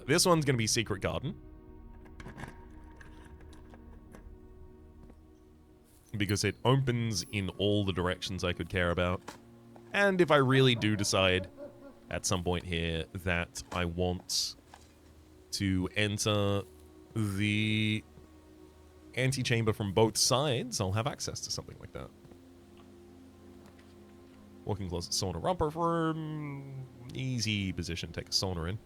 Speaker 1: This one's going to be Secret Garden. Because it opens in all the directions I could care about. And if I really do decide at some point here that I want to enter the antechamber from both sides, I'll have access to something like that. Walking closet, sauna, romper room. Easy position, take a sauna in.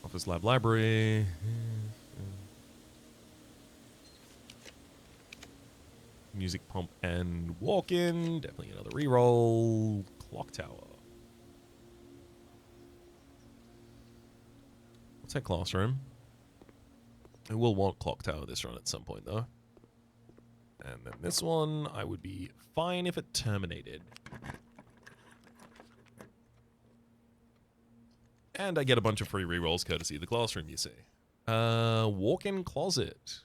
Speaker 1: Office, lab, library. Music pump and walk-in. Definitely another reroll. Clock tower. What's that classroom? I will want clock tower this run at some point, though. And then this one, I would be fine if it terminated. And I get a bunch of free rerolls courtesy of the classroom, you see. Walk-in closet.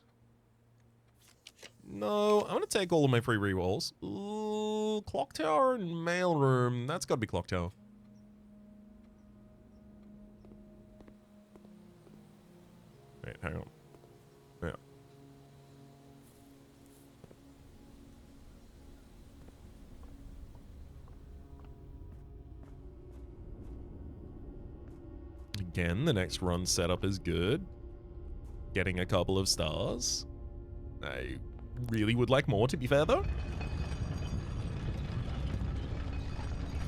Speaker 1: No, I'm going to take all of my free rerolls. Ooh, clock tower and mailroom. That's got to be clock tower. Wait, hang on. Yeah. Again, the next run setup is good. Getting a couple of stars. I really would like more, to be fair, though.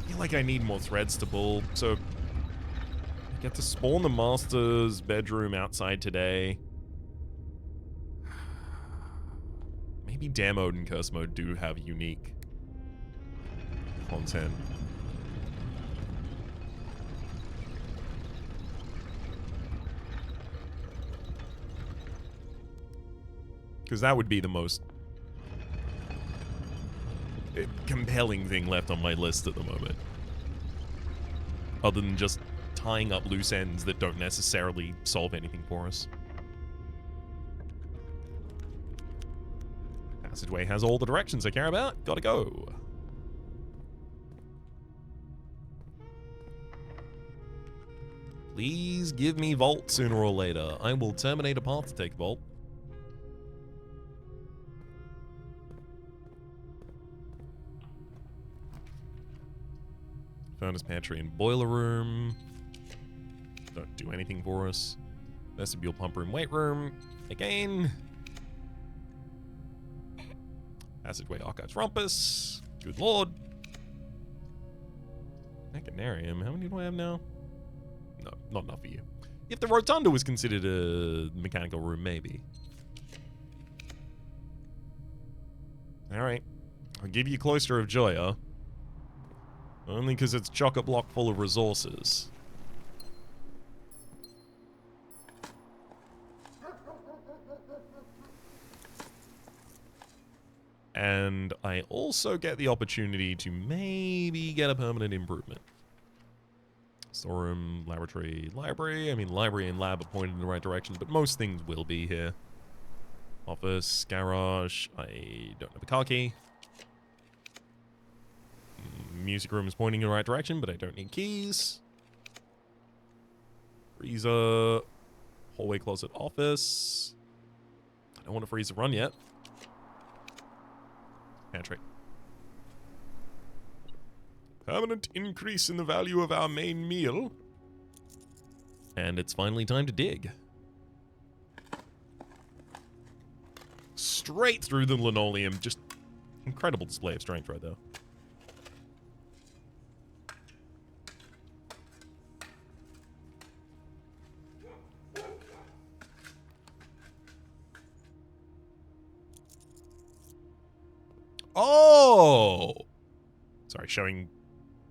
Speaker 1: I feel like I need more threads to pull, so I get to spawn the master's bedroom outside today. Maybe Dare Mode and Curse Mode do have unique content. Because that would be the most compelling thing left on my list at the moment. Other than just tying up loose ends that don't necessarily solve anything for us. Passageway has all the directions I care about. Gotta go. Please give me Vault sooner or later. I will terminate a path to take Vault. Furnace, pantry, and boiler room. Don't do anything for us. Vestibule, pump room, weight room. Again. Passageway, Archives, Rumpus. Good lord. Mechanarium. How many do I have now? No, not enough for you. If the rotunda was considered a mechanical room, maybe. Alright. I'll give you Cloister of Joy, huh? Only because it's chock-a-block full of resources. And I also get the opportunity to maybe get a permanent improvement. Storeroom, laboratory, library. I mean, library and lab are pointed in the right direction, but most things will be here. Office, garage. I don't have a car key. Music room is pointing in the right direction, but I don't need keys. Freezer. Hallway, closet, office. I don't want a freezer run yet. Pantry. Permanent increase in the value of our main meal. And it's finally time to dig. Straight through the linoleum. Just incredible display of strength right there. Oh! Sorry, showing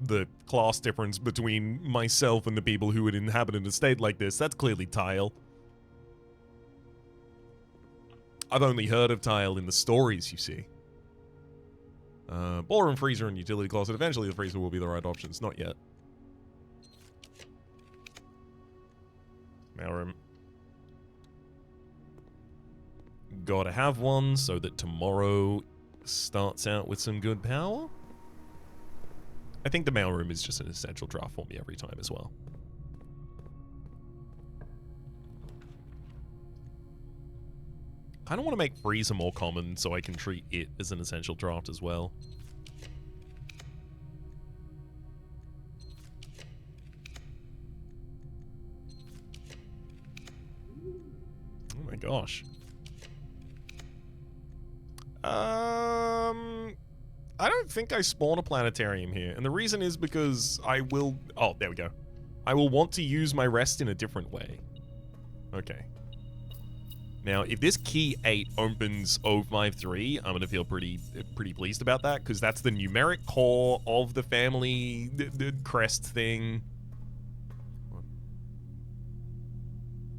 Speaker 1: the class difference between myself and the people who would inhabit an estate like this. That's clearly tile. I've only heard of tile in the stories, you see. Ballroom, freezer, and utility closet. Eventually the freezer will be the right options. Not yet. Mailroom. Gotta have one so that tomorrow starts out with some good power. I think the mailroom is just an essential draft for me every time as well. I don't want to make freezer more common so I can treat it as an essential draft as well. Oh my gosh. I don't think I spawn a planetarium here, and the reason is because I will... Oh, there we go. I will want to use my rest in a different way. Okay. Now, if this key 8 opens 053, I'm gonna feel pretty pleased about that, because that's the numeric core of the family the crest thing.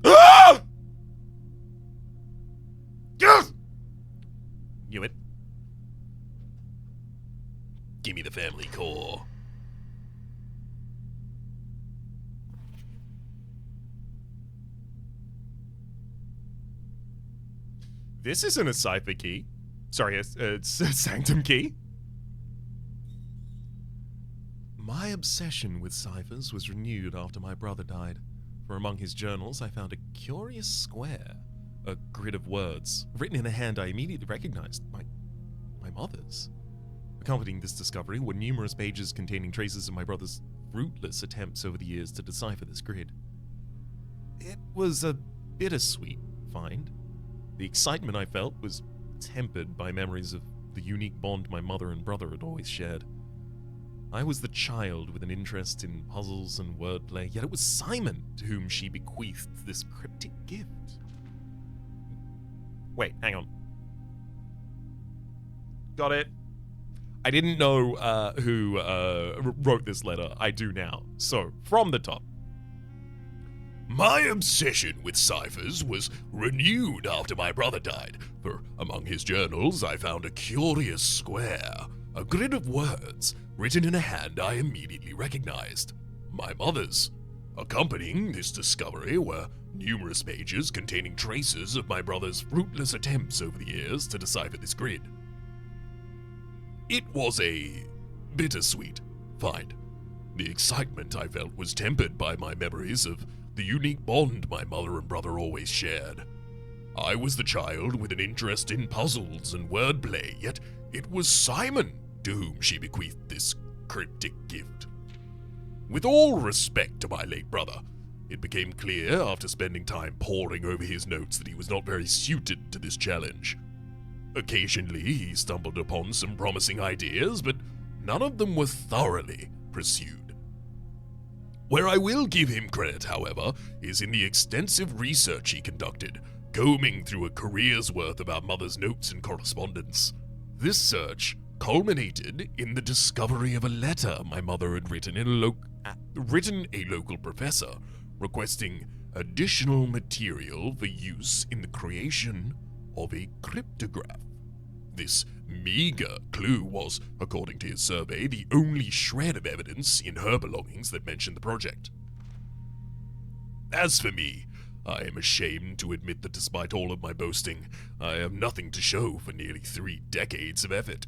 Speaker 1: Ah! Yes! Knew it. Give me the family core. This isn't a cipher key. Sorry, it's a sanctum key. My obsession with ciphers was renewed after my brother died. For among his journals, I found a curious square. A grid of words, written in a hand I immediately recognized. My mother's. Accompanying this discovery were numerous pages containing traces of my brother's fruitless attempts over the years to decipher this grid. It was a bittersweet find. The excitement I felt was tempered by memories of the unique bond my mother and brother had always shared. I was the child with an interest in puzzles and wordplay, yet it was Simon to whom she bequeathed this cryptic gift. Wait, hang on. Got it. I didn't know who wrote this letter. I do now. So, from the top. My obsession with ciphers was renewed after my brother died, for among his journals I found a curious square, a grid of words, written in a hand I immediately recognized. My mother's. Accompanying this discovery were numerous pages containing traces of my brother's fruitless attempts over the years to decipher this grid. It was a bittersweet find. The excitement I felt was tempered by my memories of the unique bond my mother and brother always shared. I was the child with an interest in puzzles and wordplay, yet it was Simon to whom she bequeathed this cryptic gift. With all respect to my late brother, it became clear after spending time poring over his notes that he was not very suited to this challenge. Occasionally, he stumbled upon some promising ideas, but none of them were thoroughly pursued.
Speaker 2: Where I will give him credit, however, is in the extensive research he conducted, combing through a career's worth of our mother's notes and correspondence. This search culminated in the discovery of a letter my mother had written a local professor, requesting additional material for use in the creation of a cryptograph. This meager clue was, according to his survey, the only shred of evidence in her belongings that mentioned the project. As for me, I am ashamed to admit that despite all of my boasting, I have nothing to show for nearly 3 decades of effort.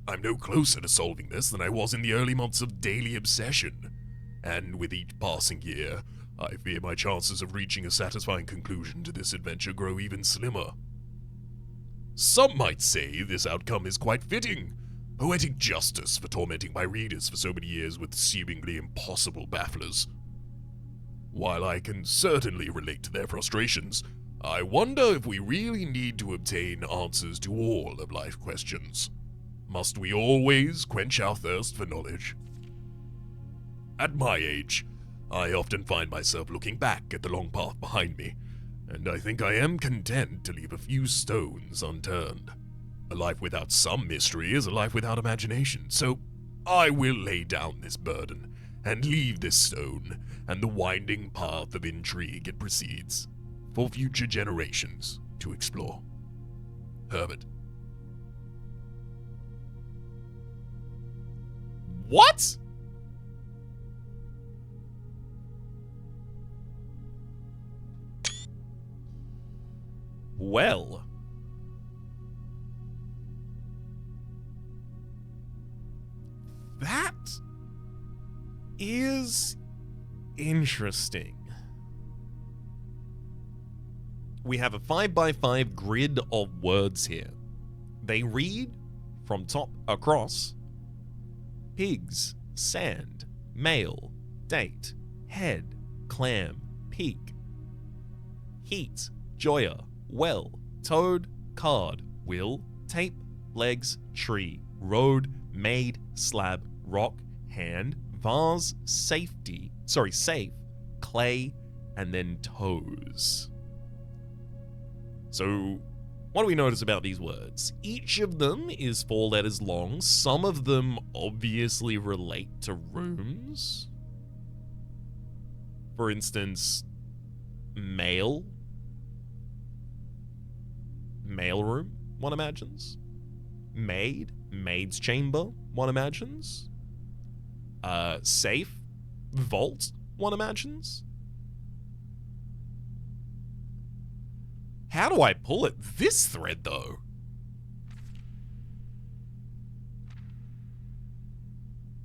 Speaker 2: I'm no closer to solving this than I was in the early months of daily obsession, and with each passing year, I fear my chances of reaching a satisfying conclusion to this adventure grow even slimmer. Some might say this outcome is quite fitting, poetic justice for tormenting my readers for so many years with seemingly impossible bafflers. While I can certainly relate to their frustrations, I wonder if we really need to obtain answers to all of life questions. Must we always quench our thirst for knowledge? At my age, I often find myself looking back at the long path behind me, and I think I am content to leave a few stones unturned. A life without some mystery is a life without imagination, so I will lay down this burden and leave this stone and the winding path of intrigue it precedes for future generations to explore. Herbert.
Speaker 1: What? Well. That is interesting. We have a 5x5 grid of words here. They read from top across: pigs, sand, male, date, head, clam, peak, heat, joya, well, toad, card, will, tape, legs, tree, road, maid, slab, rock, hand, vase, safe, clay, and then toes. So, what do we notice about these words? Each of them is 4 letters long. Some of them obviously relate to rooms. For instance, mail. Mailroom, one imagines. Maid, maid's chamber, one imagines. Safe, vault, one imagines. How do I pull it this thread, though?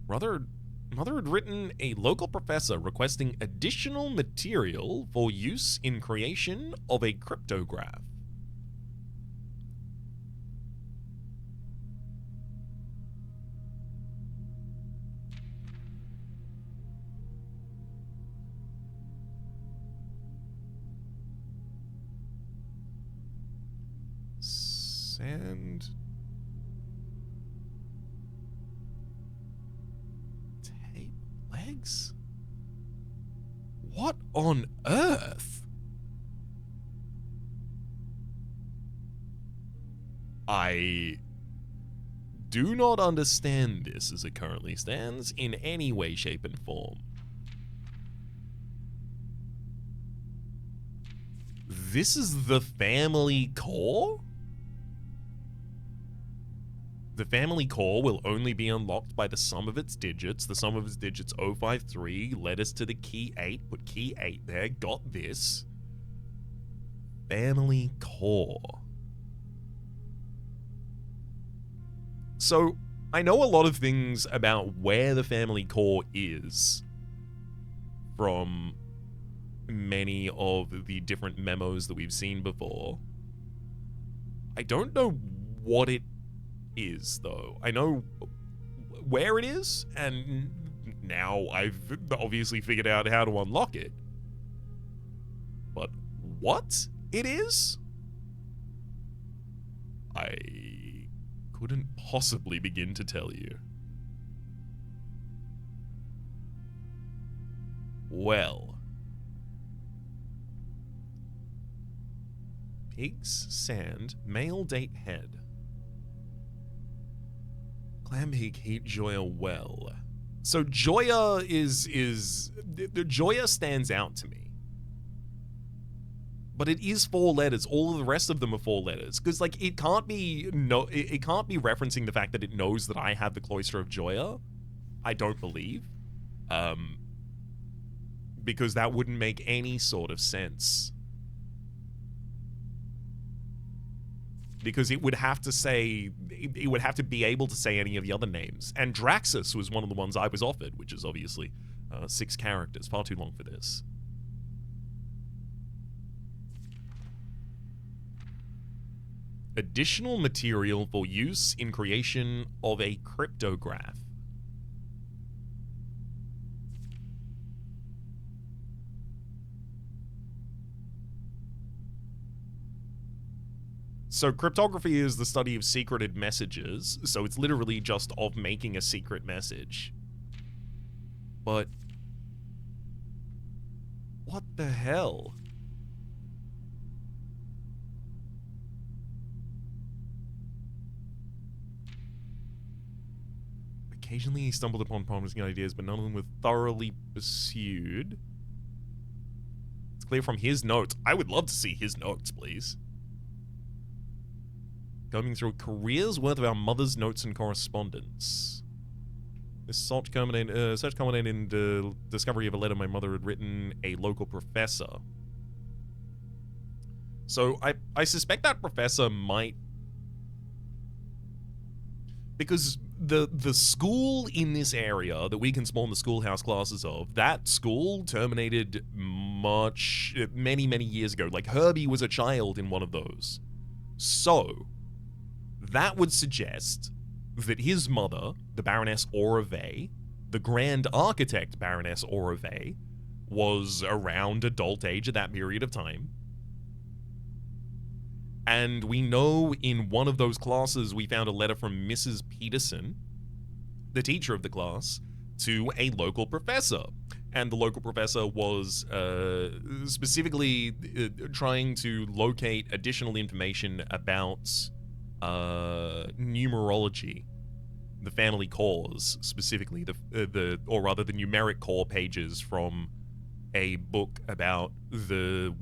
Speaker 1: Mother had written a local professor requesting additional material for use in creation of a cryptograph. And tape legs? What on earth? I do not understand this as it currently stands in any way, shape, and form. This is the family core? The family core will only be unlocked by the sum of its digits. The sum of its digits 053 led us to the key 8. Put key 8 there. Got this. Family core. So, I know a lot of things about where the family core is from many of the different memos that we've seen before. I don't know what it is, though. I know where it is, and now I've obviously figured out how to unlock it. But what it is? I couldn't possibly begin to tell you. Well. Pigs, sand, male date head. Clam pig heat Joya well. So Joya the Joya stands out to me. But it is 4 letters. All of the rest of them are 4 letters. Because, like, it can't be referencing the fact that it knows that I have the Cloister of Joya. I don't believe. Because that wouldn't make any sort of sense. Because it would have to say, it would have to be able to say any of the other names. And Draxus was one of the ones I was offered, which is obviously 6 characters. Far too long for this. Additional material for use in creation of a cryptograph. So cryptography is the study of secreted messages, so it's literally just of making a secret message. But what the hell? Occasionally he stumbled upon promising ideas, but none of them were thoroughly pursued. It's clear from his notes. I would love to see his notes, please. Going through a career's worth of our mother's notes and correspondence. This search culminated in the discovery of a letter my mother had written a local professor. So I suspect that professor might... Because the school in this area that we can spawn the schoolhouse classes of, that school terminated many years ago. Like, Herbie was a child in one of those. So... that would suggest that his mother, the Baroness Orave, the Grand Architect Baroness Orave, was around adult age at that period of time. And we know in one of those classes we found a letter from Mrs. Peterson, the teacher of the class, to a local professor. And the local professor was specifically trying to locate additional information about numerology, the family cores, specifically the numeric core pages from a book about the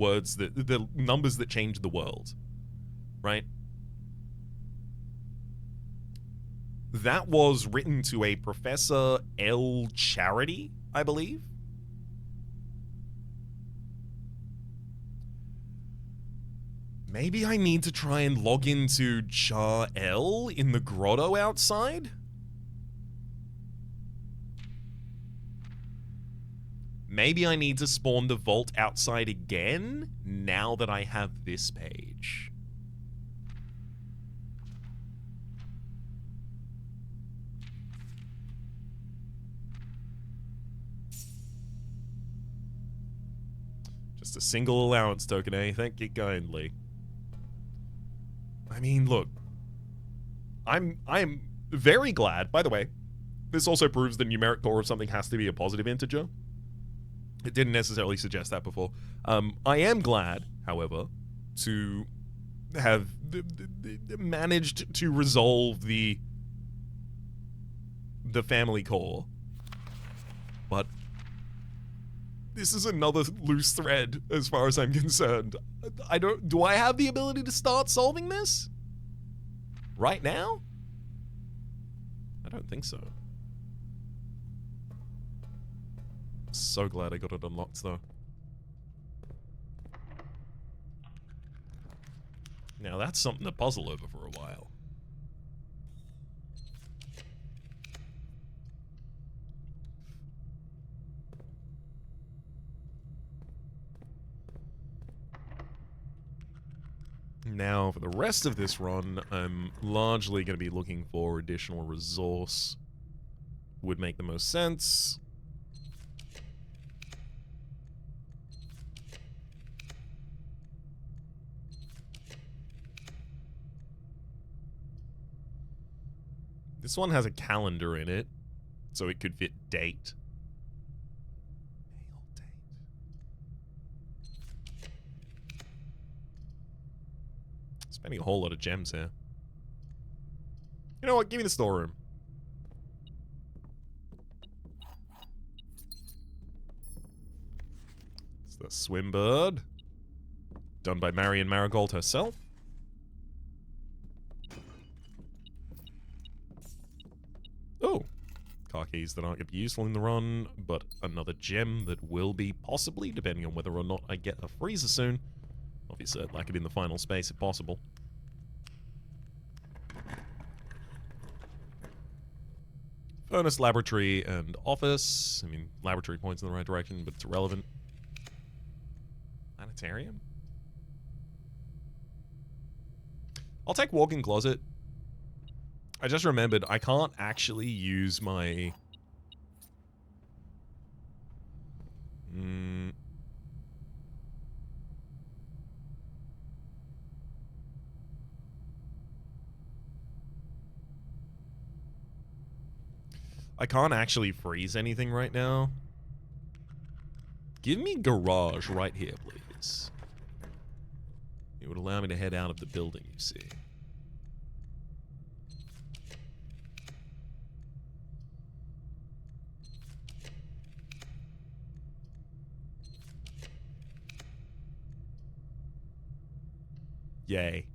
Speaker 1: numbers that changed the world, right? That was written to a Professor L. Charity, I believe. Maybe I need to try and log into Char L in the grotto outside? Maybe I need to spawn the vault outside again now that I have this page. Just a single allowance token, eh? Thank you kindly. I mean, look, I'm very glad. By the way, this also proves the numeric core of something has to be a positive integer. It didn't necessarily suggest that before. I am glad, however, to have managed to resolve the family core. But this is another loose thread as far as I'm concerned. Do I have the ability to start solving this? Right now? I don't think so. So glad I got it unlocked though. Now that's something to puzzle over for a while. Now, for the rest of this run, I'm largely going to be looking for additional resource. Would make the most sense. This one has a calendar in it, so it could fit date. Mail date. Spending a whole lot of gems here. You know what? Give me the storeroom. It's the Swimbird. Done by Marion Marigold herself. Oh. Car keys that aren't going to be useful in the run, but another gem that will be possibly, depending on whether or not I get a freezer soon. Obviously, I'd like it in the final space if possible. Furnace, laboratory, and office. I mean, laboratory points in the right direction, but it's irrelevant. Planetarium? I'll take walk-in closet. I just remembered I can't actually use my... I can't actually freeze anything right now. Give me garage right here, please. It would allow me to head out of the building, you see. Yay.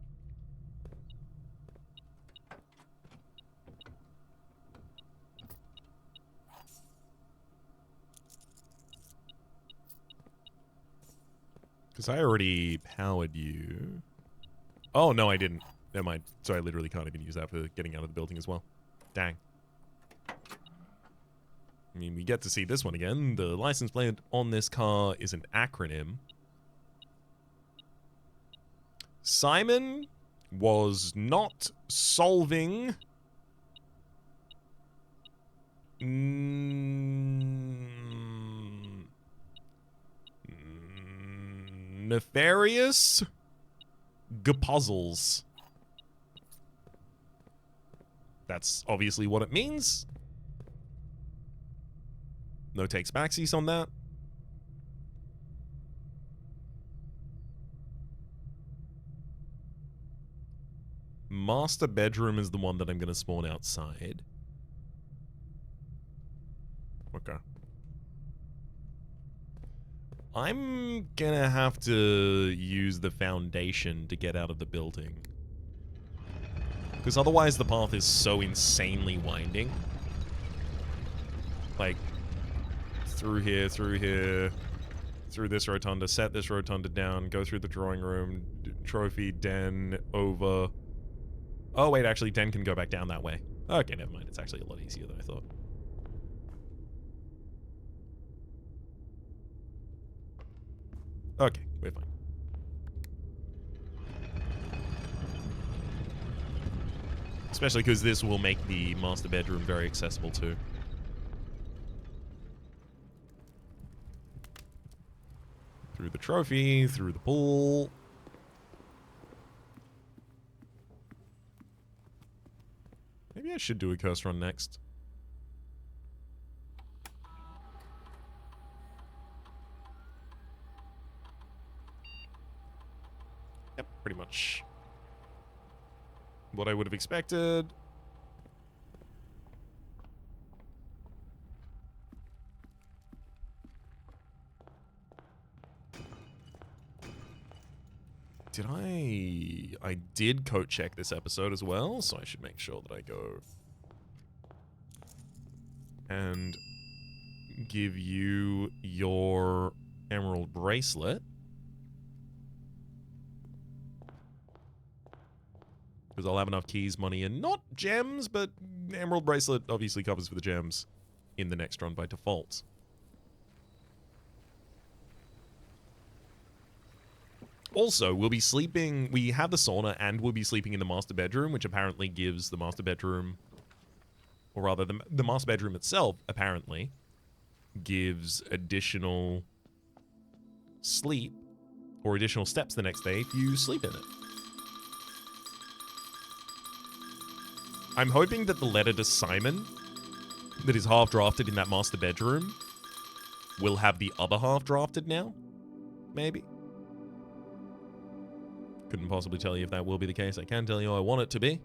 Speaker 1: Because I already powered you. Oh, no, I didn't. Never mind. So I literally can't even use that for getting out of the building as well. Dang. I mean, we get to see this one again. The license plate on this car is an acronym. Simon was not solving... nefarious puzzles. That's obviously what it means. No takes backsies on that. Master bedroom is the one that I'm going to spawn outside. Okay. I'm gonna have to use the foundation to get out of the building. Because otherwise the path is so insanely winding. Like, through here, through this rotunda, set this rotunda down, go through the drawing room, trophy, den, over. Oh wait, actually den can go back down that way. Okay, never mind, it's actually a lot easier than I thought. Okay, we're fine. Especially because this will make the master bedroom very accessible too. Through the trophy, through the pool. Maybe I should do a curse run next. Yep, pretty much what I would have expected. Did I did code check this episode as well, so I should make sure that I go and give you your emerald bracelet. Because I'll have enough keys, money, and not gems, but emerald bracelet obviously covers for the gems in the next run by default. Also, we'll be sleeping... We have the sauna, and we'll be sleeping in the master bedroom, which apparently gives the master bedroom... Or rather, the master bedroom itself, apparently, gives additional sleep, or additional steps the next day if you sleep in it. I'm hoping that the letter to Simon that is half drafted in that master bedroom will have the other half drafted now. Maybe. Couldn't possibly tell you if that will be the case. I can tell you I want it to be.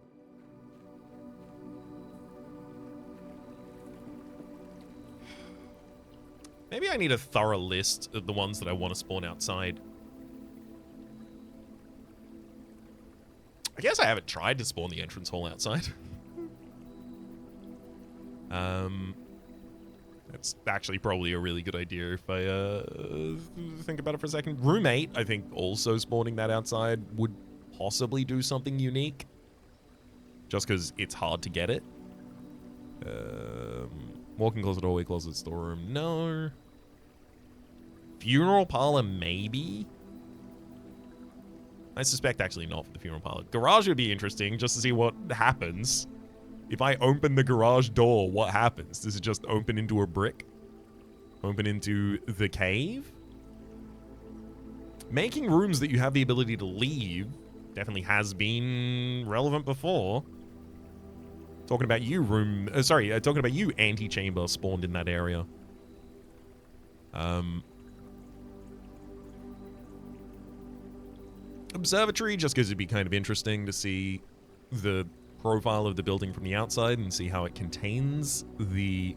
Speaker 1: Maybe I need a thorough list of the ones that I want to spawn outside. I guess I haven't tried to spawn the entrance hall outside. That's actually probably a really good idea if I think about it for a second. Room 8, I think also spawning that outside would possibly do something unique. Just because it's hard to get it. Walk-in closet, hallway closet, storeroom, no. Funeral parlor, maybe? I suspect actually not for the funeral parlor. Garage would be interesting just to see what happens. If I open the garage door, what happens? Does it just open into a brick? Open into the cave? Making rooms that you have the ability to leave definitely has been relevant before. Talking about you, talking about you, antechamber spawned in that area. Observatory, just because it'd be kind of interesting to see the profile of the building from the outside and see how it contains the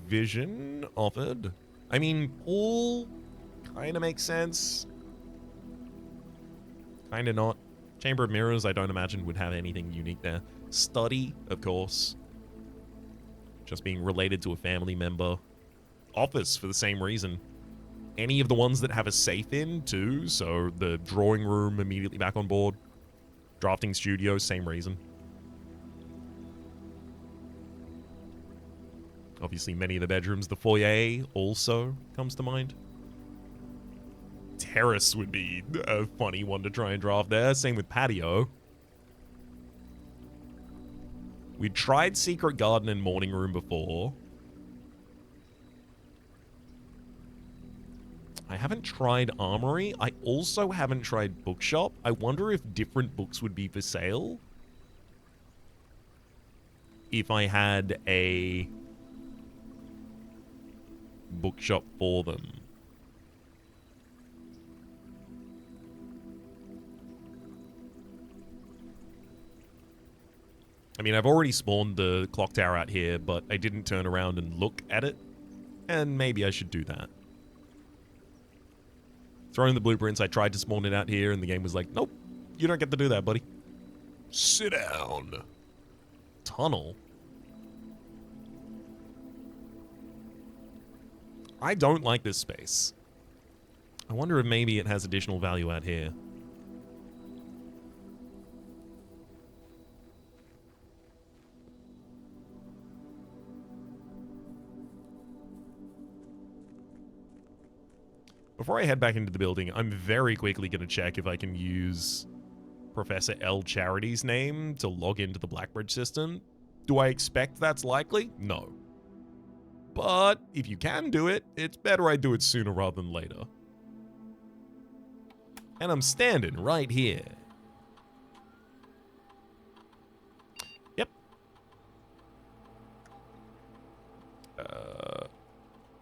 Speaker 1: vision offered. I mean, pool kind of makes sense. Kind of not. Chamber of Mirrors, I don't imagine would have anything unique there. Study, of course. Just being related to a family member. Office, for the same reason. Any of the ones that have a safe in, too. So the drawing room, immediately back on board. Drafting studio, same reason. Obviously, many of the bedrooms. The foyer also comes to mind. Terrace would be a funny one to try and draft there. Same with patio. We tried secret garden and morning room before. I haven't tried armory. I also haven't tried bookshop. I wonder if different books would be for sale. If I had a bookshop for them. I mean, I've already spawned the clock tower out here, but I didn't turn around and look at it. And maybe I should do that. Throwing the blueprints, I tried to spawn it out here, and the game was like, nope, you don't get to do that, buddy.
Speaker 2: Sit down.
Speaker 1: Tunnel? I don't like this space. I wonder if maybe it has additional value out here. Before I head back into the building, I'm very quickly going to check if I can use Professor L. Charity's name to log into the Blackbridge system. Do I expect that's likely? No. But if you can do it, it's better I do it sooner rather than later. And I'm standing right here. Yep.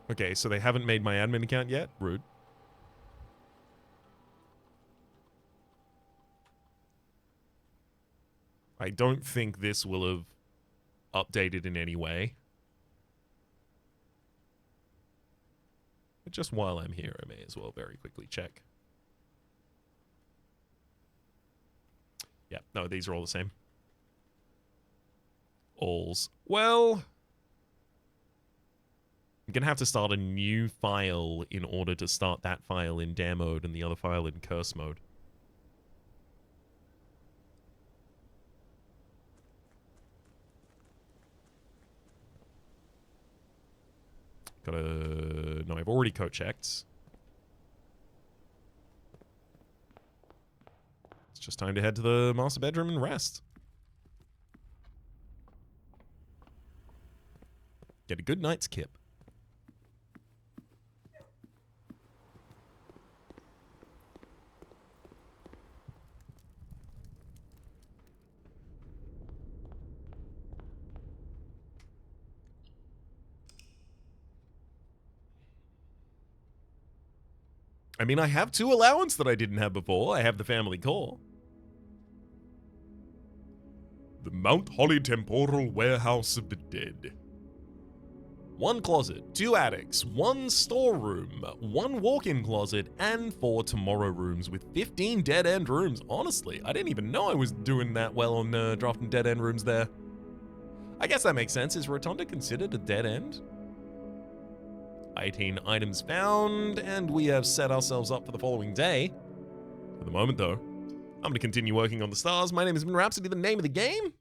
Speaker 1: Okay, so they haven't made my admin account yet? Rude. I don't think this will have updated in any way. But just while I'm here, I may as well very quickly check. Yeah, no, these are all the same. Alls. Well, I'm going to have to start a new file in order to start that file in dare mode and the other file in curse mode. No, I've already code-checked. It's just time to head to the master bedroom and rest. Get a good night's kip. I mean, I have 2 allowance that I didn't have before. I have the family core.
Speaker 2: The Mount Holly Temporal Warehouse of the Dead.
Speaker 1: 1 closet, 2 attics, 1 storeroom, 1 walk-in closet, and 4 tomorrow rooms with 15 dead-end rooms. Honestly, I didn't even know I was doing that well on drafting dead-end rooms there. I guess that makes sense. Is Rotunda considered a dead end? 18 items found, and we have set ourselves up for the following day. For the moment, though, I'm going to continue working on the stars. My name has been Rhapsody. The name of the game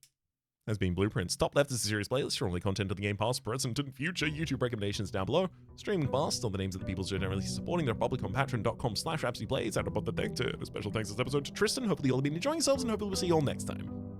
Speaker 1: has been Blueprints. Top left is a series playlist, showing the content of the game past, present, and future. YouTube recommendations down below. Streaming past, all the names of the people generally supporting the Republic on patreon.com/RhapsodyPlays. And above the thank to a special thanks this episode to Tristan. Hopefully you'll have been enjoying yourselves, and hopefully we'll see you all next time.